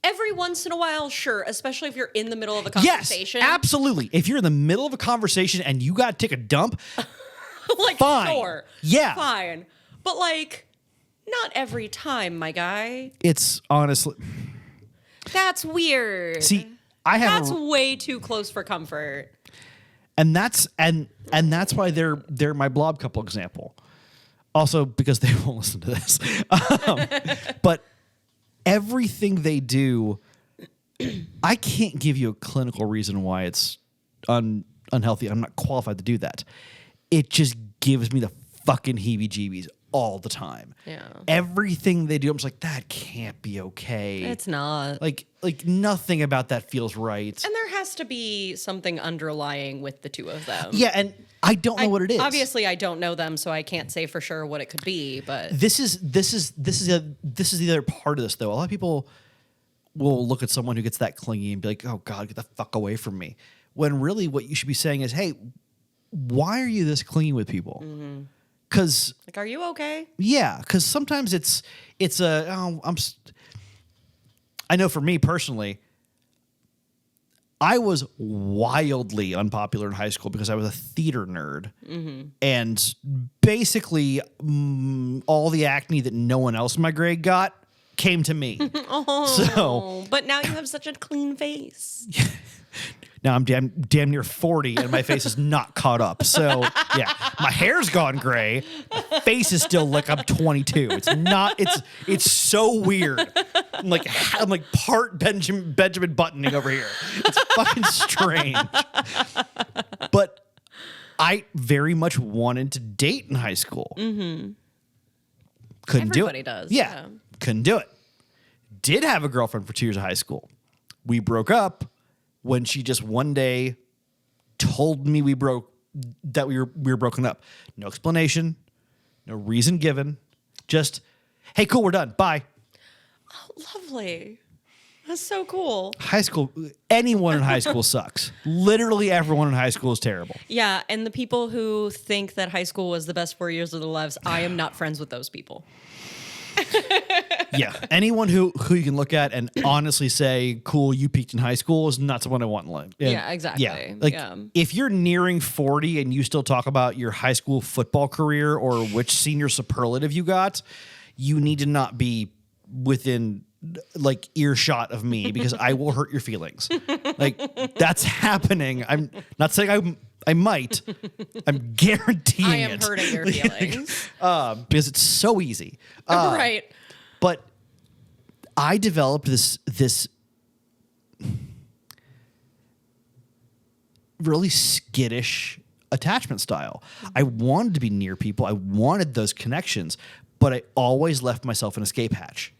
Every once in a while, sure, especially if you're in the middle of a conversation. Yes, absolutely. If you're in the middle of a conversation and you got to take a dump, Like, fine. sure. Yeah. Fine. But, like, not every time, my guy. it's honestly... That's weird. See, I have... That's way too close for comfort. And that's why they're my blob couple example. Also because they won't listen to this. But everything they do, I can't give you a clinical reason why it's unhealthy. I'm not qualified to do that. It just gives me the fucking heebie-jeebies all the time. Yeah. Everything they do, I'm just like, that can't be okay. It's not. like nothing about that feels right. And there has to be something underlying with the two of them. Yeah, and I don't know what it is. Obviously, I don't know them, so I can't say for sure what it could be. But This is the other part of this though. A lot of people will look at someone who gets that clingy and be like, "Oh God, get the fuck away from me." When really, what you should be saying is, "Hey, why are you this clingy with people? Because Like, are you okay? yeah, because sometimes it's a I know for me personally, I was wildly unpopular in high school because I was a theater nerd, and basically all the acne that no one else in my grade got came to me. So But now you have such a clean face. now I'm damn near 40 and my face is not caught up. So yeah, my hair's gone gray. My face is still like I'm 22. It's not. It's so weird. I'm like part Benjamin Buttoning over here. It's fucking strange. But I very much wanted to date in high school. Couldn't do Everybody it. does, Yeah, yeah. couldn't do it. Did have a girlfriend for 2 years of high school. We broke up when she just one day told me we were broken up. No explanation, no reason given. Just, hey, cool, we're done. Bye. Lovely. That's so cool. High school, anyone in high school sucks. Literally everyone in high school is terrible. Yeah, and the people who think that high school was the best 4 years of their lives, I am not friends with those people. Yeah. Anyone who you can look at and honestly say, cool, you peaked in high school is not someone I want in life. And Yeah, exactly. Yeah. Like Yeah. if you're nearing 40 and you still talk about your high school football career or which senior superlative you got, you need to not be within like earshot of me because I will hurt your feelings. Like that's happening. I'm not saying I might. I'm guaranteeing I am it. hurting your feelings. Because it's so easy. Right. But I developed this really skittish attachment style. I wanted to be near people. I wanted those connections, but I always left myself an escape hatch.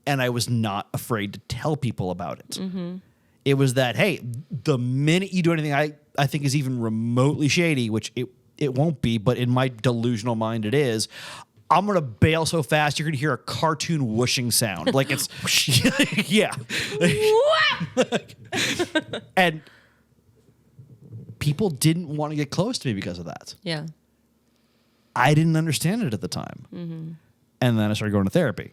And I was not afraid to tell people about it. It was that, hey, the minute you do anything I think is even remotely shady, which it won't be, but in my delusional mind it is, I'm going to bail so fast you're going to hear a cartoon whooshing sound. Like it's, yeah. And people didn't want to get close to me because of that. Yeah. I didn't understand it at the time. And then I started going to therapy.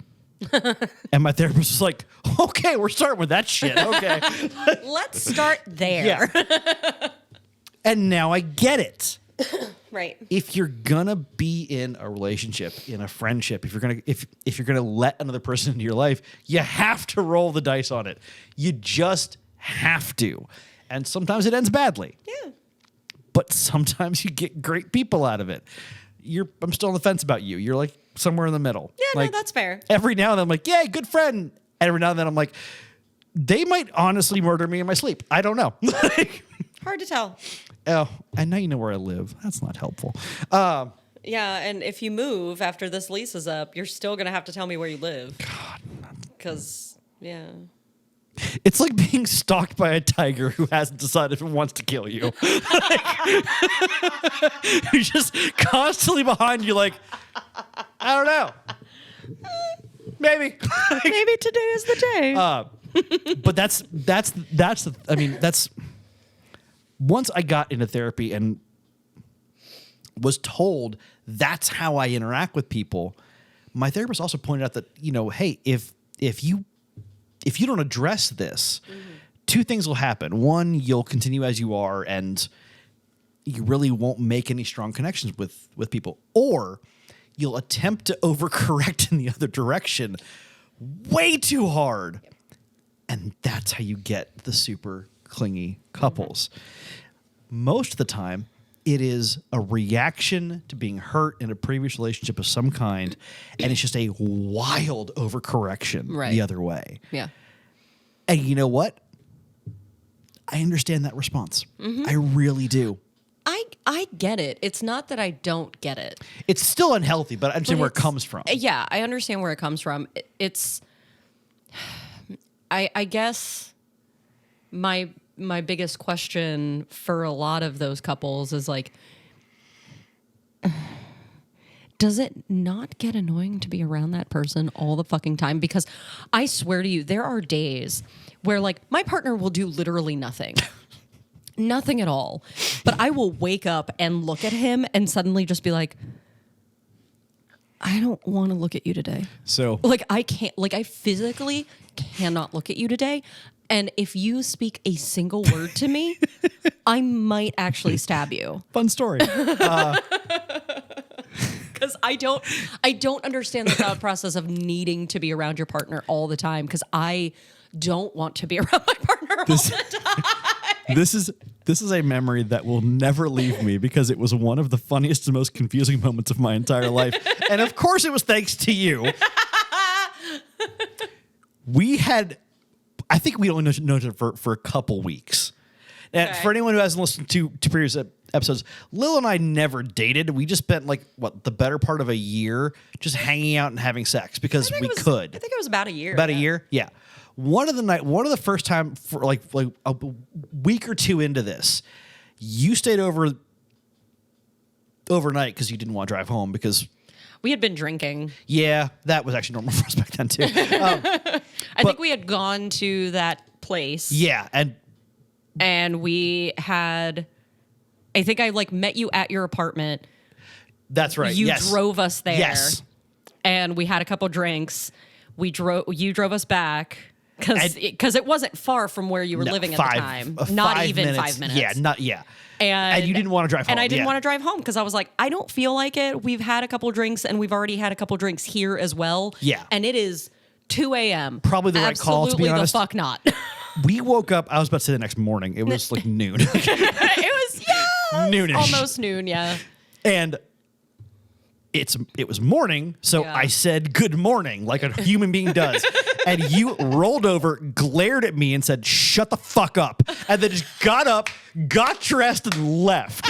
And my therapist was like, okay, we're starting with that shit. Okay. Let's start there. Yeah. And now I get it. Right. If you're gonna be in a relationship, in a friendship, if you're gonna let another person into your life, you have to roll the dice on it. You just have to. And sometimes it ends badly. Yeah. But sometimes you get great people out of it. I'm still on the fence about you. You're like somewhere in the middle. Yeah, like, no, that's fair. Every now and then I'm like, yay, good friend. And every now and then I'm like, they might honestly murder me in my sleep. I don't know. Hard to tell. Oh, and now you know where I live. That's not helpful. Yeah, and if you move after this lease is up, you're still going to have to tell me where you live. God. Because, yeah. It's like being stalked by a tiger who hasn't decided if it wants to kill you. He's just constantly behind you like, I don't know. Maybe. Maybe today is the day. But that's once I got into therapy and was told that's how I interact with people, my therapist also pointed out that, hey, if you don't address this, two things will happen. One, you'll continue as you are and you really won't make any strong connections with people. Or you'll attempt to overcorrect in the other direction way too hard. And that's how you get the super clingy couples. Most of the time, it is a reaction to being hurt in a previous relationship of some kind, and it's just a wild overcorrection the other way. Yeah. And you know what? I understand that response. I really do. I get it. It's not that I don't get it. It's still unhealthy, but I understand where it comes from. Yeah, I understand where it comes from. It's, I guess my biggest question for a lot of those couples is like, does it not get annoying to be around that person all the fucking time? Because I swear to you, there are days where like my partner will do literally nothing. Nothing at all. But I will wake up and look at him and suddenly just be like, I don't want to look at you today. So Like I can't, like I physically cannot look at you today. And if you speak a single word to me, I might actually stab you. fun story. Because I don't understand the thought process of needing to be around your partner all the time. Because I don't want to be around my partner all the time. This is a memory that will never leave me because it was one of the funniest and most confusing moments of my entire life. And of course it was thanks to you. I think we only known each other for a couple weeks. And Okay. for anyone who hasn't listened to previous episodes, Lil and I never dated. We just spent the better part of a year just hanging out and having sex because we could. I think it was about a year. About a year? Yeah. One of the first time for like a week or two into this, you stayed overnight because you didn't want to drive home because We had been drinking. yeah, that was actually normal for us back then too. I think we had gone to that place. Yeah, And we had, I think I met you at your apartment. that's right. You yes. drove us there. Yes. And we had a couple drinks. You drove us back because it wasn't far from where you were No, living at the time. Not 5 even minutes. 5 minutes. Yeah. And you didn't want to drive home. And I didn't yeah. want to drive home because I was like, I don't feel like it. We've had a couple drinks and we've already had a couple drinks here as well. Yeah. And it is 2 a.m. Probably the right call, to be honest. Absolutely the fuck not. We woke up. I was about to say the next morning. It was like noon. It was, Noonish. almost noon, yeah. And it was morning, so Yeah. I said good morning like a human being does. And you rolled over, glared at me, and said, "Shut the fuck up." And then just got up, got dressed, and left.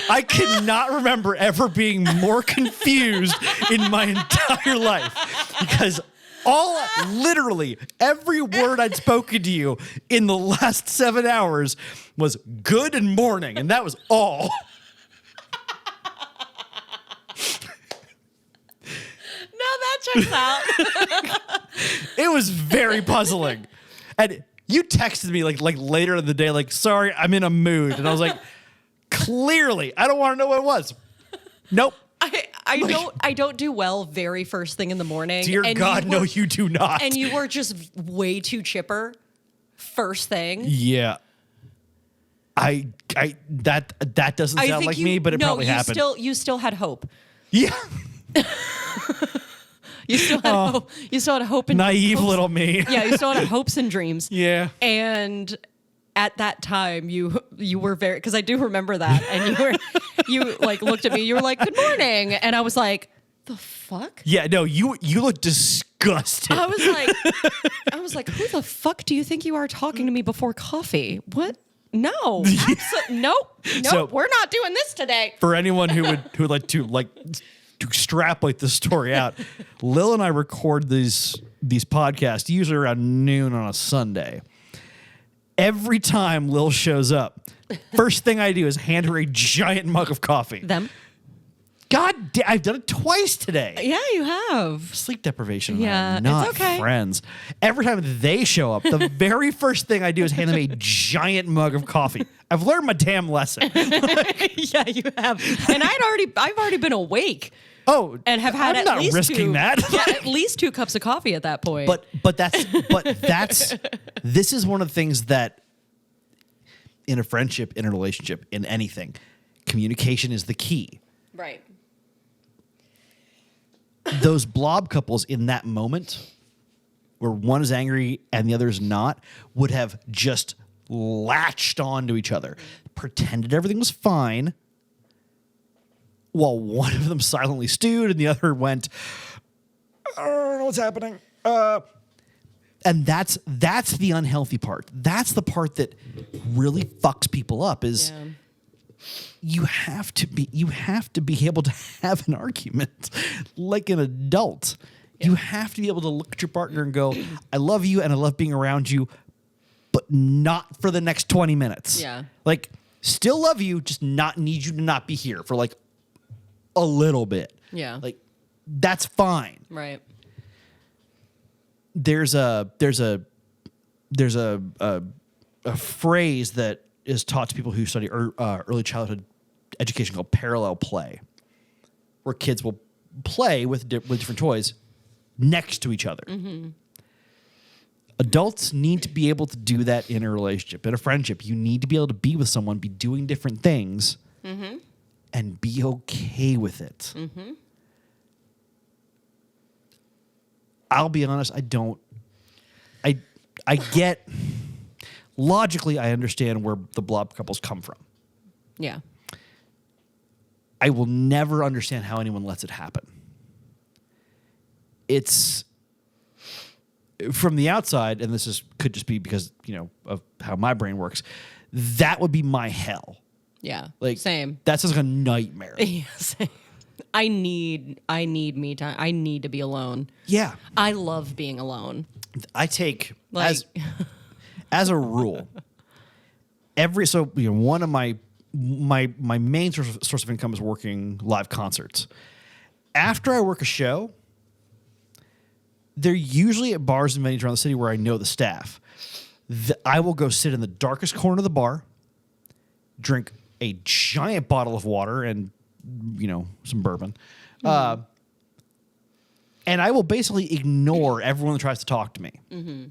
I cannot remember ever being more confused in my entire life because literally every word I'd spoken to you in the last 7 hours was good and morning, and that was all. No, that checks out. It was very puzzling. And you texted me like later in the day, like, "Sorry, I'm in a mood." And I was like, clearly, I don't want to know what it was. Nope. I don't do well very first thing in the morning. Dear and God, no, you do not. And you were just way too chipper first thing. Yeah. That doesn't I sound think like me, but it probably happened. You still had hope. Yeah. You still had hope. You still had hope and Naive hopes. little me. Yeah, you still had hopes and dreams. Yeah. And at that time, you were very, because I do remember that, and you looked at me. You were like, "Good morning," and I was like, "The fuck." Yeah, no, you look disgusted. I was like, who the fuck do you think you are talking to me before coffee? What? No. Nope. So- We're not doing this today. For anyone who would like to extrapolate this story out, Lil and I record these podcasts usually around noon on a Sunday. Every time Lil shows up, first thing I do is hand her a giant mug of coffee. Them? God damn, I've done it twice today. Yeah, you have. Sleep deprivation. Yeah, are not it's okay. friends. Every time they show up, the very first thing I do is hand them a giant mug of coffee. I've learned my damn lesson. Yeah, you have. And I've already been awake. Oh, And have had I'm at not least risking that. Yeah, at least 2 cups of coffee at that point. But that's this is one of the things that in a friendship, in a relationship, in anything, communication is the key. right. Those blob couples in that moment where one is angry and the other is not would have just latched on to each other, pretended everything was fine, while one of them silently stewed and the other went, "I don't know what's happening." And that's the unhealthy part. That's the part that really fucks people up is Yeah. you have to be able to have an argument like an adult. Yeah. You have to be able to look at your partner and go, "I love you and I love being around you, but not for the next 20 minutes." Yeah. Like, still love you, just not need you to not be here for like a little bit. Yeah. Like, that's fine. Right. there's a phrase that is taught to people who study early childhood education called parallel play, where kids will play with different toys next to each other. Mm-hmm. Adults need to be able to do that in a relationship, in a friendship. You need to be able to be with someone, be doing different things, mm-hmm. and be okay with it. Mm-hmm. I'll be honest, I get, logically, I understand where the blob couples come from. Yeah. I will never understand how anyone lets it happen. It's, from the outside, and could just be because, of how my brain works, that would be my hell. Yeah. Like, same. That sounds like a nightmare. Yeah, same. I need me time. I need to be alone. Yeah. I love being alone. I take, as a rule, one of my main source of income is working live concerts. After I work a show, they're usually at bars and venues around the city where I know the staff. I will go sit in the darkest corner of the bar, drink a giant bottle of water and, some bourbon. Mm-hmm. And I will basically ignore everyone that tries to talk to me. Mm-hmm.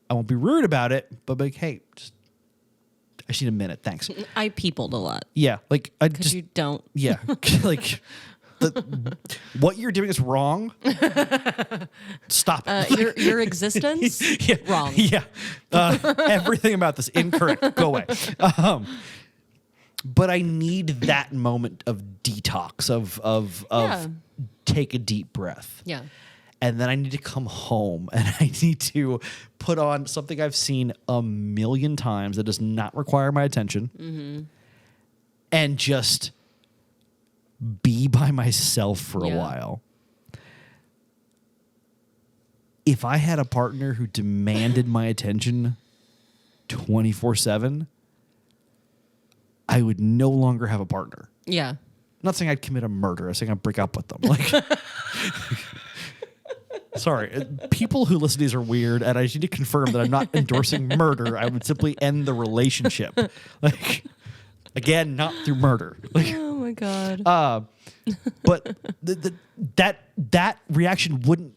I won't be rude about it, but be like, hey, I just need a minute. Thanks. I peopled a lot. Yeah. Like, because you don't. Yeah. Like, what you're doing is wrong. Stop it. Your existence? Yeah. Wrong. Yeah. Everything about this incorrect. Go away. But I need that moment of detox, of take a deep breath. Yeah. And then I need to come home and I need to put on something I've seen a million times that does not require my attention. Mm-hmm. And just be by myself for a while. If I had a partner who demanded my attention 24/7, I would no longer have a partner. Yeah. I'm not saying I'd commit a murder. I'm saying I'd break up with them. Like, sorry, people who listen to these are weird, and I just need to confirm that I'm not endorsing murder. I would simply end the relationship. Like, again, not through murder. Like, oh my God. But that reaction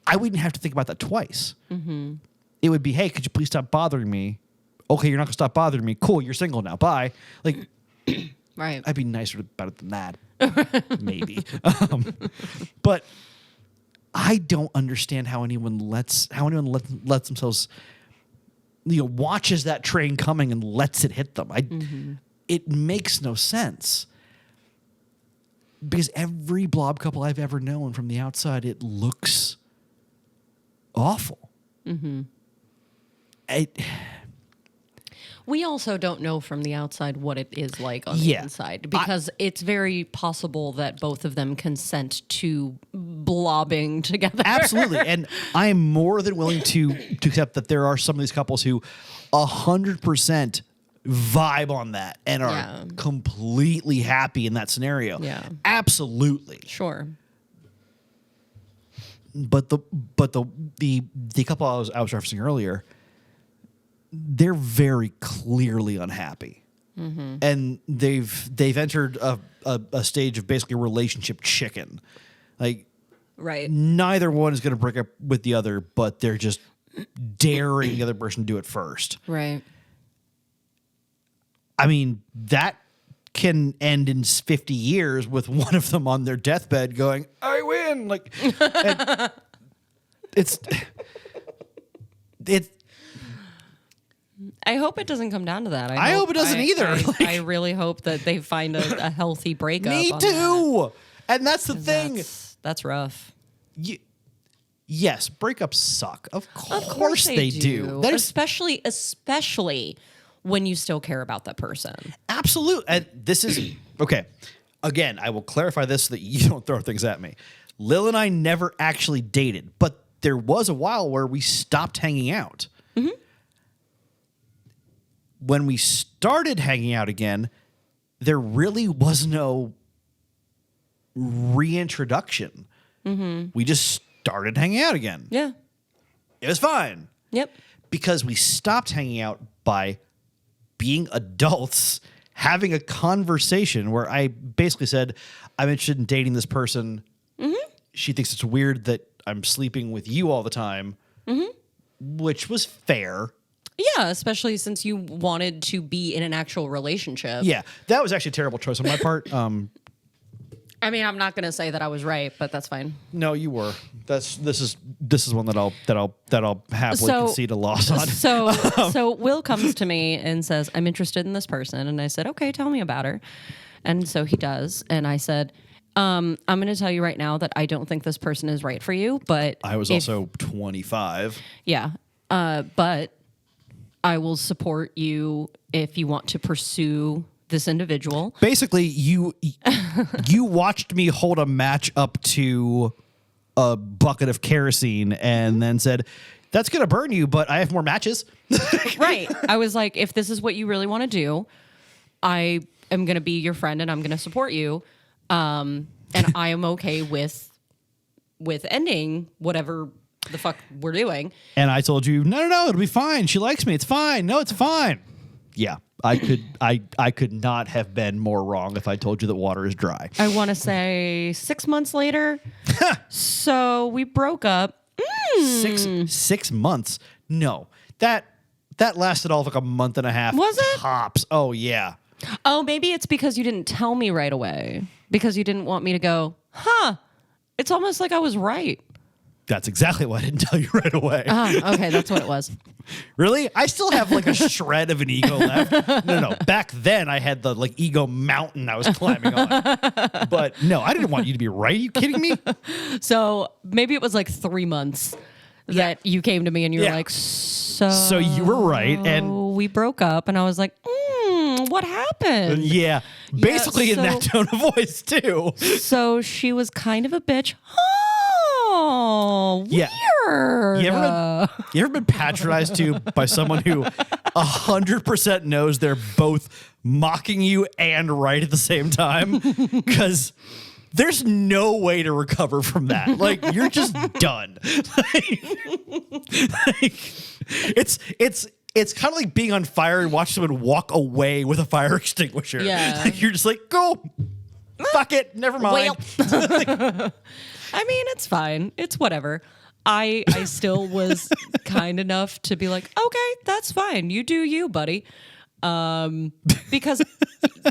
I wouldn't have to think about that twice. Mm-hmm. It would be, hey, could you please stop bothering me? Okay, you're not gonna stop bothering me. Cool, you're single now. Bye. Like, right. I'd be nicer about it than that. Maybe. But I don't understand how anyone lets themselves, watches that train coming and lets it hit them. It makes no sense. Because every blob couple I've ever known from the outside, it looks awful. Mm-hmm. We also don't know from the outside what it is like on the inside, because it's very possible that both of them consent to blobbing together. Absolutely. And I'm more than willing to accept that there are some of these couples who 100% vibe on that and are completely happy in that scenario. Yeah. Absolutely. Sure. But the couple I was referencing earlier, they're very clearly unhappy. Mm-hmm. And they've entered a stage of basically relationship chicken. Like, right. Neither one is going to break up with the other, but they're just daring the other person to do it first. Right. I mean, that can end in 50 years with one of them on their deathbed going, I win. Like, it's I hope it doesn't come down to that. I hope it doesn't either. I really hope that they find a healthy breakup. Me too. And that's the thing. That's rough. Yes, breakups suck. Of course they do. Especially when you still care about that person. Absolutely. And this is okay. Again, I will clarify this so that you don't throw things at me. Lil and I never actually dated, but there was a while where we stopped hanging out. Mm-hmm. When we started hanging out again, there really was no reintroduction. Mm-hmm. We just started hanging out again. Yeah. It was fine. Yep. Because we stopped hanging out by being adults, having a conversation where I basically said, I'm interested in dating this person. Mm-hmm. She thinks it's weird that I'm sleeping with you all the time, which was fair. Yeah, especially since you wanted to be in an actual relationship. Yeah, that was actually a terrible choice on my part. I mean, I'm not going to say that I was right, but that's fine. No, you were. This is one that I'll happily concede a loss on. So Will comes to me and says, I'm interested in this person. And I said, okay, tell me about her. And so he does. And I said, I'm going to tell you right now that I don't think this person is right for you. But I was also 25. Yeah. But I will support you if you want to pursue this individual. Basically, you watched me hold a match up to a bucket of kerosene and then said, that's going to burn you, but I have more matches. Right. I was like, if this is what you really want to do, I am going to be your friend and I'm going to support you. And I am okay with ending whatever the fuck we're doing. And I told you, no, it'll be fine. She likes me. It's fine. No, it's fine. Yeah. I could not have been more wrong if I told you that water is dry. I want to say 6 months later. So we broke up. 6 months? No. That lasted all of like a month and a half. Was it? Tops. Oh, yeah. Oh, maybe it's because you didn't tell me right away. Because you didn't want me to go, it's almost like I was right. That's exactly why I didn't tell you right away. Okay, that's what it was. Really? I still have like a shred of an ego left. No. Back then I had the like ego mountain I was climbing on. But no, I didn't want you to be right. Are you kidding me? So maybe it was like 3 months that you came to me and you were like, so you were right. And we broke up and I was like, what happened? Yeah. Basically in that tone of voice too. So she was kind of a bitch. Oh, yeah. weird. You ever been patronized to by someone who 100% knows they're both mocking you and right at the same time? Because there's no way to recover from that. Like, you're just done. It's kind of like being on fire and watch someone walk away with a fire extinguisher. Yeah. Like, you're just like, go. Fuck it. Never mind. I mean, it's fine. It's whatever. I still was kind enough to be like, okay, that's fine. You do you, buddy. Because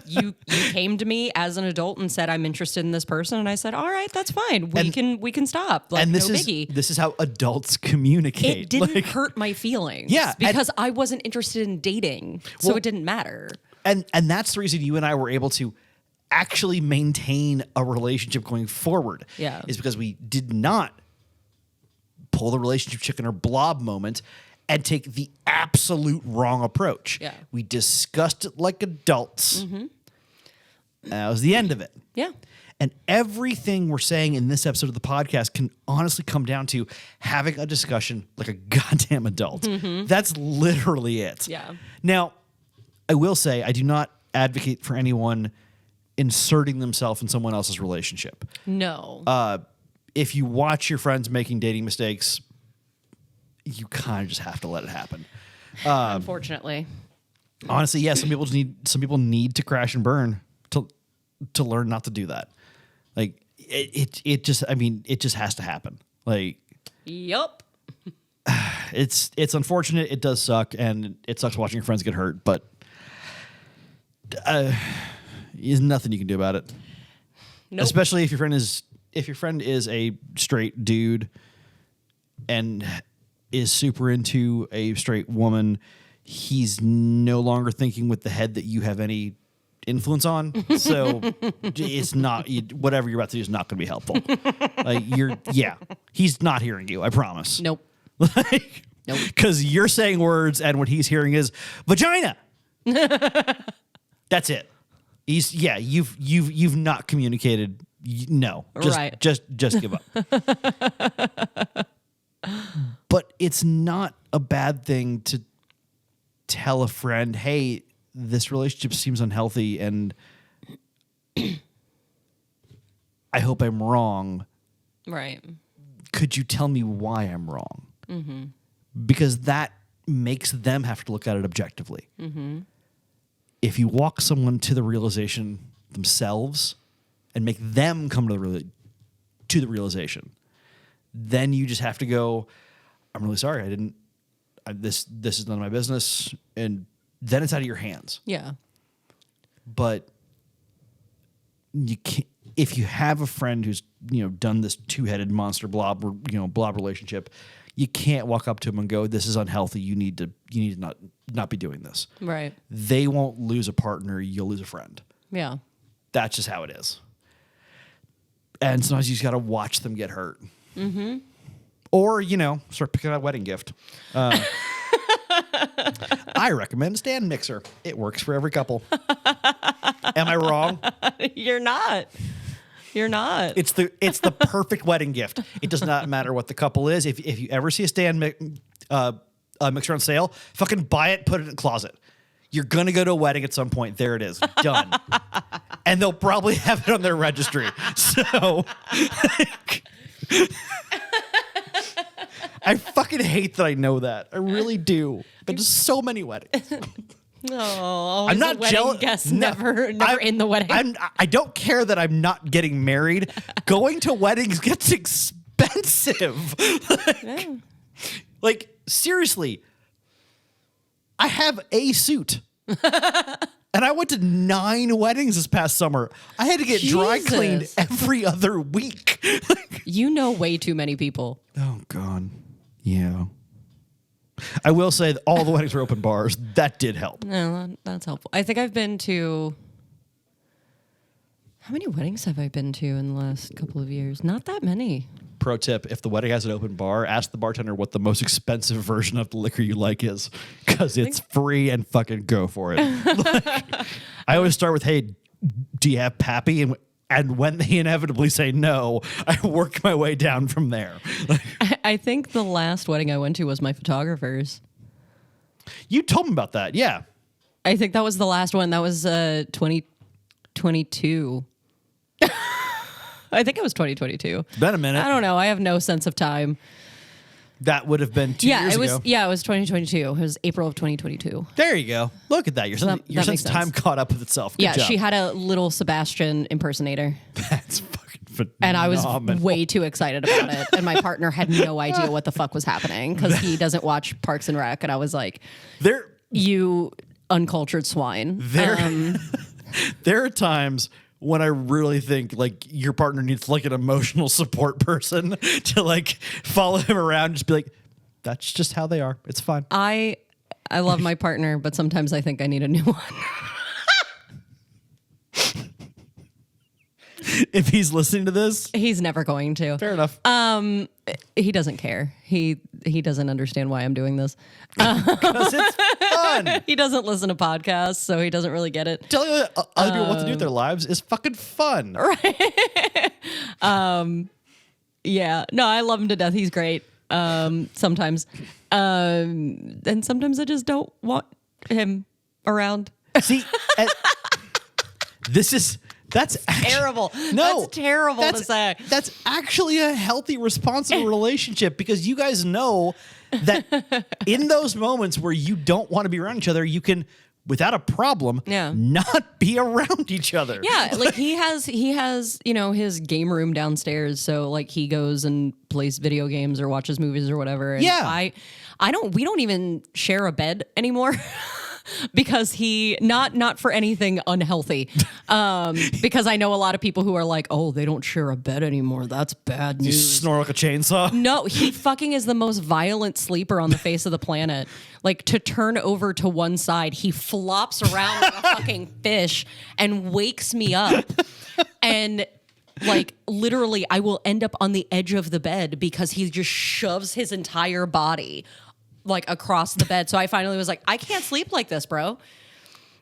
you came to me as an adult and said, I'm interested in this person. And I said, all right, that's fine. We can stop. Like, and no biggie. This is how adults communicate. It didn't hurt my feelings. Yeah. Because I wasn't interested in dating. So it didn't matter. And that's the reason you and I were able to actually maintain a relationship going forward. Yeah. Is because we did not pull the relationship chicken or blob moment and take the absolute wrong approach. Yeah. We discussed it like adults. Mm-hmm. That was the end of it. Yeah. And everything we're saying in this episode of the podcast can honestly come down to having a discussion like a goddamn adult. Mm-hmm. That's literally it. Yeah. Now, I will say I do not advocate for anyone inserting themselves in someone else's relationship. No. If you watch your friends making dating mistakes, you kind of just have to let it happen. Unfortunately. Honestly, yeah, some people need to crash and burn to learn not to do that. Like it just has to happen. Like, yup. It's unfortunate. It does suck, and it sucks watching your friends get hurt, but there's nothing you can do about it. Nope. Especially if your friend is a straight dude and is super into a straight woman, he's no longer thinking with the head that you have any influence on. So it's not, whatever you're about to do is not going to be helpful. He's not hearing you. I promise. Nope. Nope. Because you're saying words and what he's hearing is vagina. That's it. You've not communicated. No, just give up. But it's not a bad thing to tell a friend, hey, this relationship seems unhealthy and I hope I'm wrong. Right. Could you tell me why I'm wrong? Mm-hmm. because that makes them have to look at it objectively. If you walk someone to the realization themselves and make them come to the realization, then you just have to go, I'm really sorry. This is none of my business. And then it's out of your hands. Yeah. But you can't, if you have a friend who's, done this two-headed monster blob relationship, you can't walk up to him and go, this is unhealthy. You need to not be doing this. Right. They won't lose a partner. You'll lose a friend. Yeah. That's just how it is. And sometimes you just got to watch them get hurt. Mm-hmm. Or, start picking out a wedding gift. I recommend a stand mixer. It works for every couple. Am I wrong? You're not. You're not. It's the perfect wedding gift. It does not matter what the couple is. If you ever see a stand mixer on sale, fucking buy it, put it in the closet. You're going to go to a wedding at some point. There it is. Done. And they'll probably have it on their registry. So I fucking hate that I know that. I really do. But there's so many weddings. Oh, I'm not jealous. Guest never in the wedding. I don't care that I'm not getting married. Going to weddings gets expensive. Like, seriously, I have a suit. And I went to 9 weddings this past summer. I had to get dry cleaned every other week. You know way too many people. Oh, God. Yeah. I will say that all the weddings were open bars. That did help. No, that's helpful. I think I've been to... How many weddings have I been to in the last couple of years? Not that many. Pro tip, if the wedding has an open bar, ask the bartender what the most expensive version of the liquor you like is, because it's free and fucking go for it. I always start with, hey, do you have Pappy? And when they inevitably say no, I work my way down from there. I think the last wedding I went to was my photographer's. You told me about that, yeah. I think that was the last one. That was 2022. I think it was 2022. It's been a minute. I don't know. I have no sense of time. That would have been 2 years ago. Yeah, it was 2022. It was April of 2022. There you go. Look at that. Your sense makes of time sense. caught up with itself. Good Yeah, job. she had a little Sebastian impersonator. That's fucking phenomenal. And I was way too excited about it. And my partner had no idea what the fuck was happening because he doesn't watch Parks and Rec. And I was like, you uncultured swine. There are times when I really think like your partner needs like an emotional support person to like follow him around and just be like, that's just how they are. It's fine. I love my partner, but sometimes I think I need a new one. If he's listening to this, He's never going to. fair enough. He doesn't care. He doesn't understand why I'm doing this. Because it's fun. He doesn't listen to podcasts, so he doesn't really get it. Telling other people what to do with their lives is fucking fun. Yeah. No, I love him to death. He's great. Sometimes. And sometimes I just don't want him around. See, that's Terrible. No, That's terrible to say. That's actually a healthy, responsible relationship because you guys know that in those moments where you don't want to be around each other, you can, without a problem, not be around each other. Yeah, like he has, his game room downstairs. So like he goes and plays video games or watches movies or whatever. And Yeah. we don't even share a bed anymore. Because he not for anything unhealthy, because I know a lot of people who are like, oh, they don't share a bed anymore. That's bad You news. snore like a chainsaw. No, he fucking is the most violent sleeper on the face of the planet. Like to turn over to one side, he flops around like a fucking fish and wakes me up. And like literally, I will end up on the edge of the bed because he just shoves his entire body like across the bed. So I finally was like, I can't sleep like this, bro.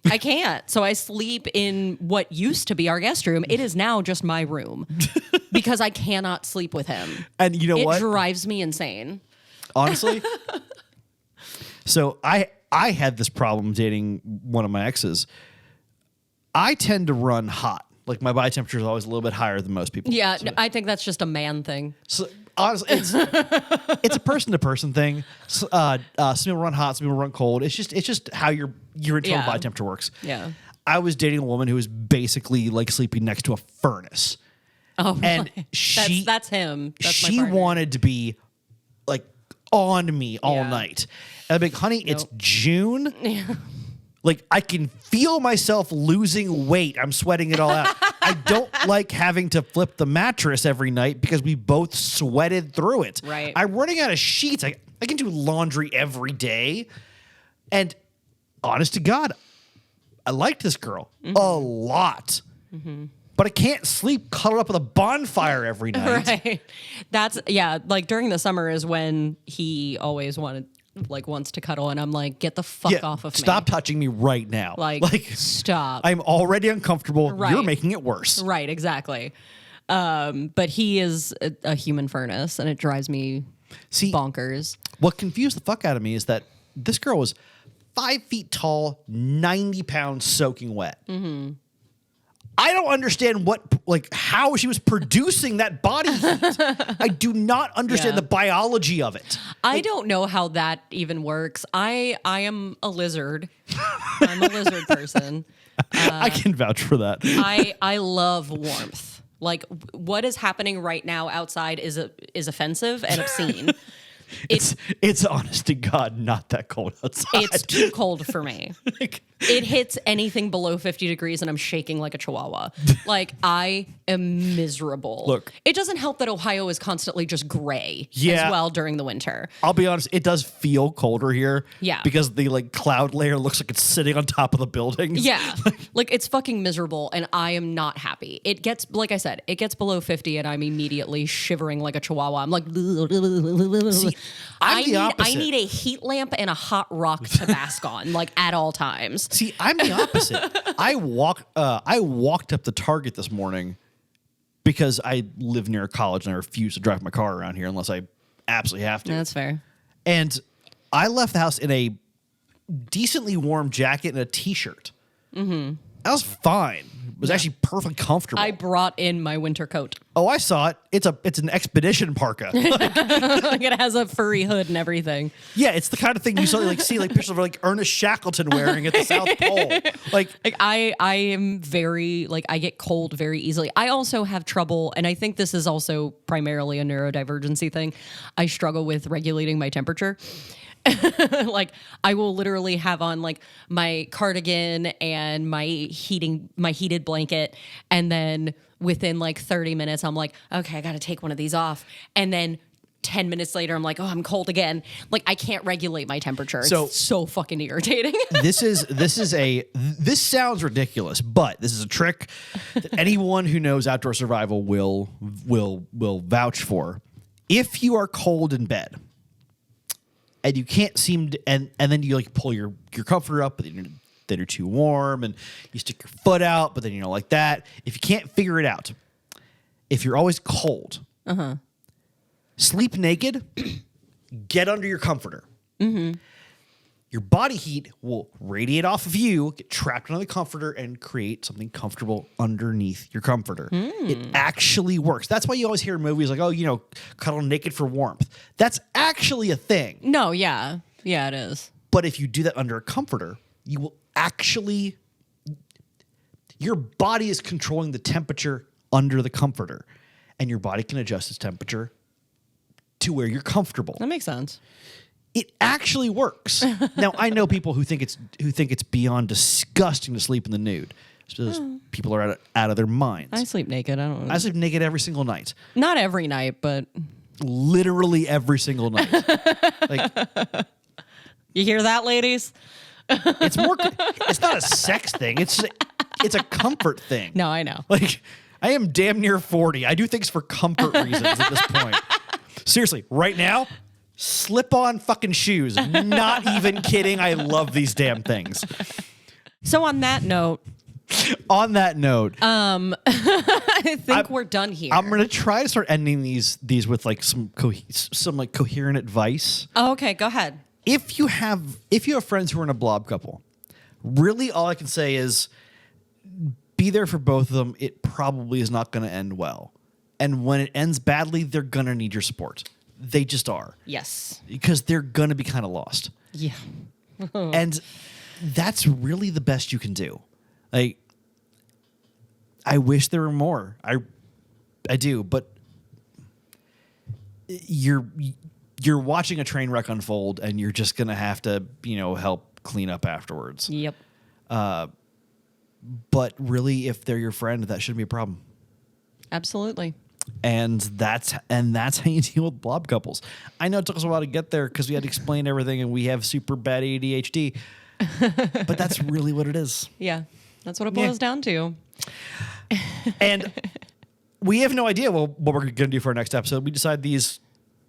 I can't. So I sleep in what used to be our guest room. It is now just my room because I cannot sleep with him. And you know what? It drives me insane. Honestly. So I had this problem dating one of my exes. I tend to run hot. Like my body temperature is always a little bit higher than most people. Yeah, I think that's just a man thing. So honestly, it's a person to person thing. Some people run hot, some people run cold. It's just how your internal body temperature works. Yeah. I was dating a woman who was basically like sleeping next to a furnace. Oh, and really? That's him. That's my she partner. wanted to be like on me all Yeah. night. And I'm like, honey, it's Nope. June. Like, I can feel myself losing weight. I'm sweating it all out. I don't like having to flip the mattress every night because we both sweated through it. Right. I'm running out of sheets. I can do laundry every day. And honest to God, I liked this girl a lot. But I can't sleep cuddled up with a bonfire every night. Right. That's like during the summer is when he always wants to cuddle, and I'm like, get the fuck off of me. Stop touching me right now. Like stop. I'm already uncomfortable. Right. You're making it worse. Right, exactly. But he is a human furnace, and it drives me bonkers. What confused the fuck out of me is that this girl was 5 feet tall, 90 pounds soaking wet. Mm-hmm. I don't understand how she was producing that body heat. I do not understand the biology of it. I don't know how that even works. I am a lizard. I'm a lizard person. I can vouch for that. I love warmth. Like what is happening right now outside is offensive and obscene. It's honest to God not that cold outside. It's too cold for me. It hits anything below 50 degrees and I'm shaking like a chihuahua. Like I am miserable. Look. It doesn't help that Ohio is constantly just gray as well during the winter. I'll be honest, it does feel colder here. Yeah. Because the cloud layer looks like it's sitting on top of the buildings. Yeah. Like it's fucking miserable and I am not happy. It gets, like I said, it gets below 50 and I'm immediately shivering like a chihuahua. I'm like, See, I'm the opposite. I need a heat lamp and a hot rock to bask on, like at all times. See, I'm the opposite. I walked up to Target this morning because I live near a college and I refuse to drive my car around here unless I absolutely have to. That's fair. And I left the house in a decently warm jacket and a t-shirt. Mm-hmm. That was fine. It was actually perfectly comfortable. I brought in my winter coat. Oh, I saw it. It's an expedition parka. Like it has a furry hood and everything. Yeah, it's the kind of thing you see pictures of Ernest Shackleton wearing at the South Pole. Like I am very I get cold very easily. I also have trouble, and I think this is also primarily a neurodivergency thing. I struggle with regulating my temperature. Like I will literally have on my cardigan and my heated blanket, and then within 30 minutes I'm like, okay, I got to take one of these off, and then 10 minutes later I'm like, oh, I'm cold again. Like I can't regulate my temperature. It's so fucking irritating. This sounds ridiculous, but this is a trick that anyone who knows outdoor survival will vouch for. If you are cold in bed and you can't seem to, and then you pull your comforter up, but then you're too warm, and you stick your foot out, but then you don't like that. If you can't figure it out, if you're always cold, sleep naked, get under your comforter. Mm-hmm. Your body heat will radiate off of you, get trapped under the comforter, and create something comfortable underneath your comforter. It actually works. That's why you always hear in movies cuddle naked for warmth. That's actually a thing. No, yeah. Yeah, it is. But if you do that under a comforter, you will actually, your body is controlling the temperature under the comforter, and your body can adjust its temperature to where you're comfortable. That makes sense. It actually works. Now, I know people who think it's beyond disgusting to sleep in the nude. Those people are out of their minds. I sleep naked. I sleep naked every single night. Not every night, but literally every single night. You hear that, ladies? It's not a sex thing. It's a comfort thing. No, I know. I am damn near 40. I do things for comfort reasons at this point. Seriously, right now, slip on fucking shoes. Not even kidding. I love these damn things. So on that note, I think we're done here. I'm gonna try to start ending these with some coherent advice. Oh, okay, go ahead. If you have friends who are in a blob couple, really all I can say is be there for both of them. It probably is not going to end well. And when it ends badly, they're going to need your support. They just are. Yes. Because they're going to be kind of lost. Yeah. And that's really the best you can do. Like, I wish there were more. I do, but you're watching a train wreck unfold, and you're just gonna have to, help clean up afterwards. Yep. But really, if they're your friend, that shouldn't be a problem. Absolutely. And that's how you deal with blob couples. I know it took us a while to get there because we had to explain everything, and we have super bad ADHD. But that's really what it is. Yeah. That's what it boils down to. And we have no idea what we're going to do for our next episode. We decide these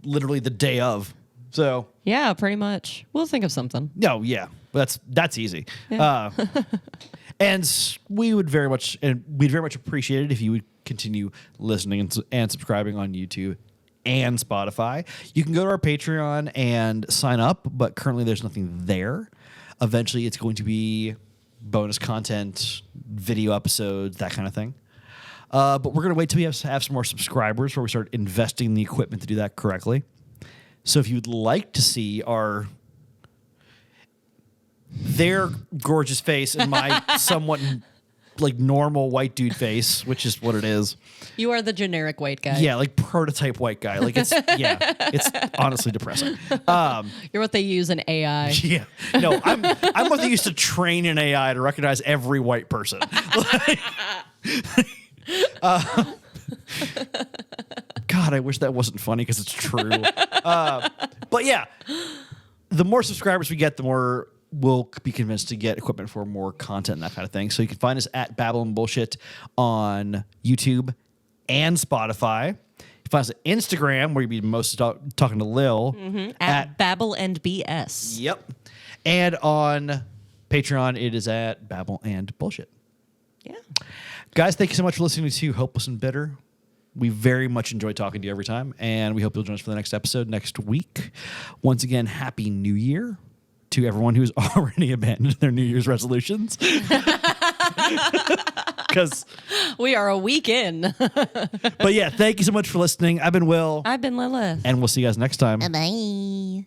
literally the day of. So Yeah, pretty much. We'll think of something. no, yeah, that's easy. Yeah. And we'd very much appreciate it if you would continue listening and subscribing on YouTube and Spotify. You can go to our Patreon and sign up, but currently there's nothing there. Eventually, it's going to be bonus content, video episodes, that kind of thing. But we're going to wait till we have some more subscribers before we start investing in the equipment to do that correctly. So if you'd like to see their gorgeous face and my somewhat like normal white dude face, which is what it is. You are the generic white guy. Yeah, like prototype white guy. Like it's honestly depressing. You're what they use in AI. Yeah. No, I'm what they used to train an AI to recognize every white person. God, I wish that wasn't funny because it's true. But yeah, the more subscribers we get, the more we'll be convinced to get equipment for more content and that kind of thing. So you can find us at Babble and Bullshit on YouTube and Spotify. You can find us at Instagram, where you'll be most talking to Lil. At Babble and BS. Yep. And on Patreon, it is at Babble and Bullshit. Yeah. Guys, thank you so much for listening to Hopeless and Bitter. We very much enjoy talking to you every time, and we hope you'll join us for the next episode next week. Once again, Happy New Year to everyone who's already abandoned their New Year's resolutions. Because we are a week in. But yeah, thank you so much for listening. I've been Will. I've been Lilith. And we'll see you guys next time. Bye.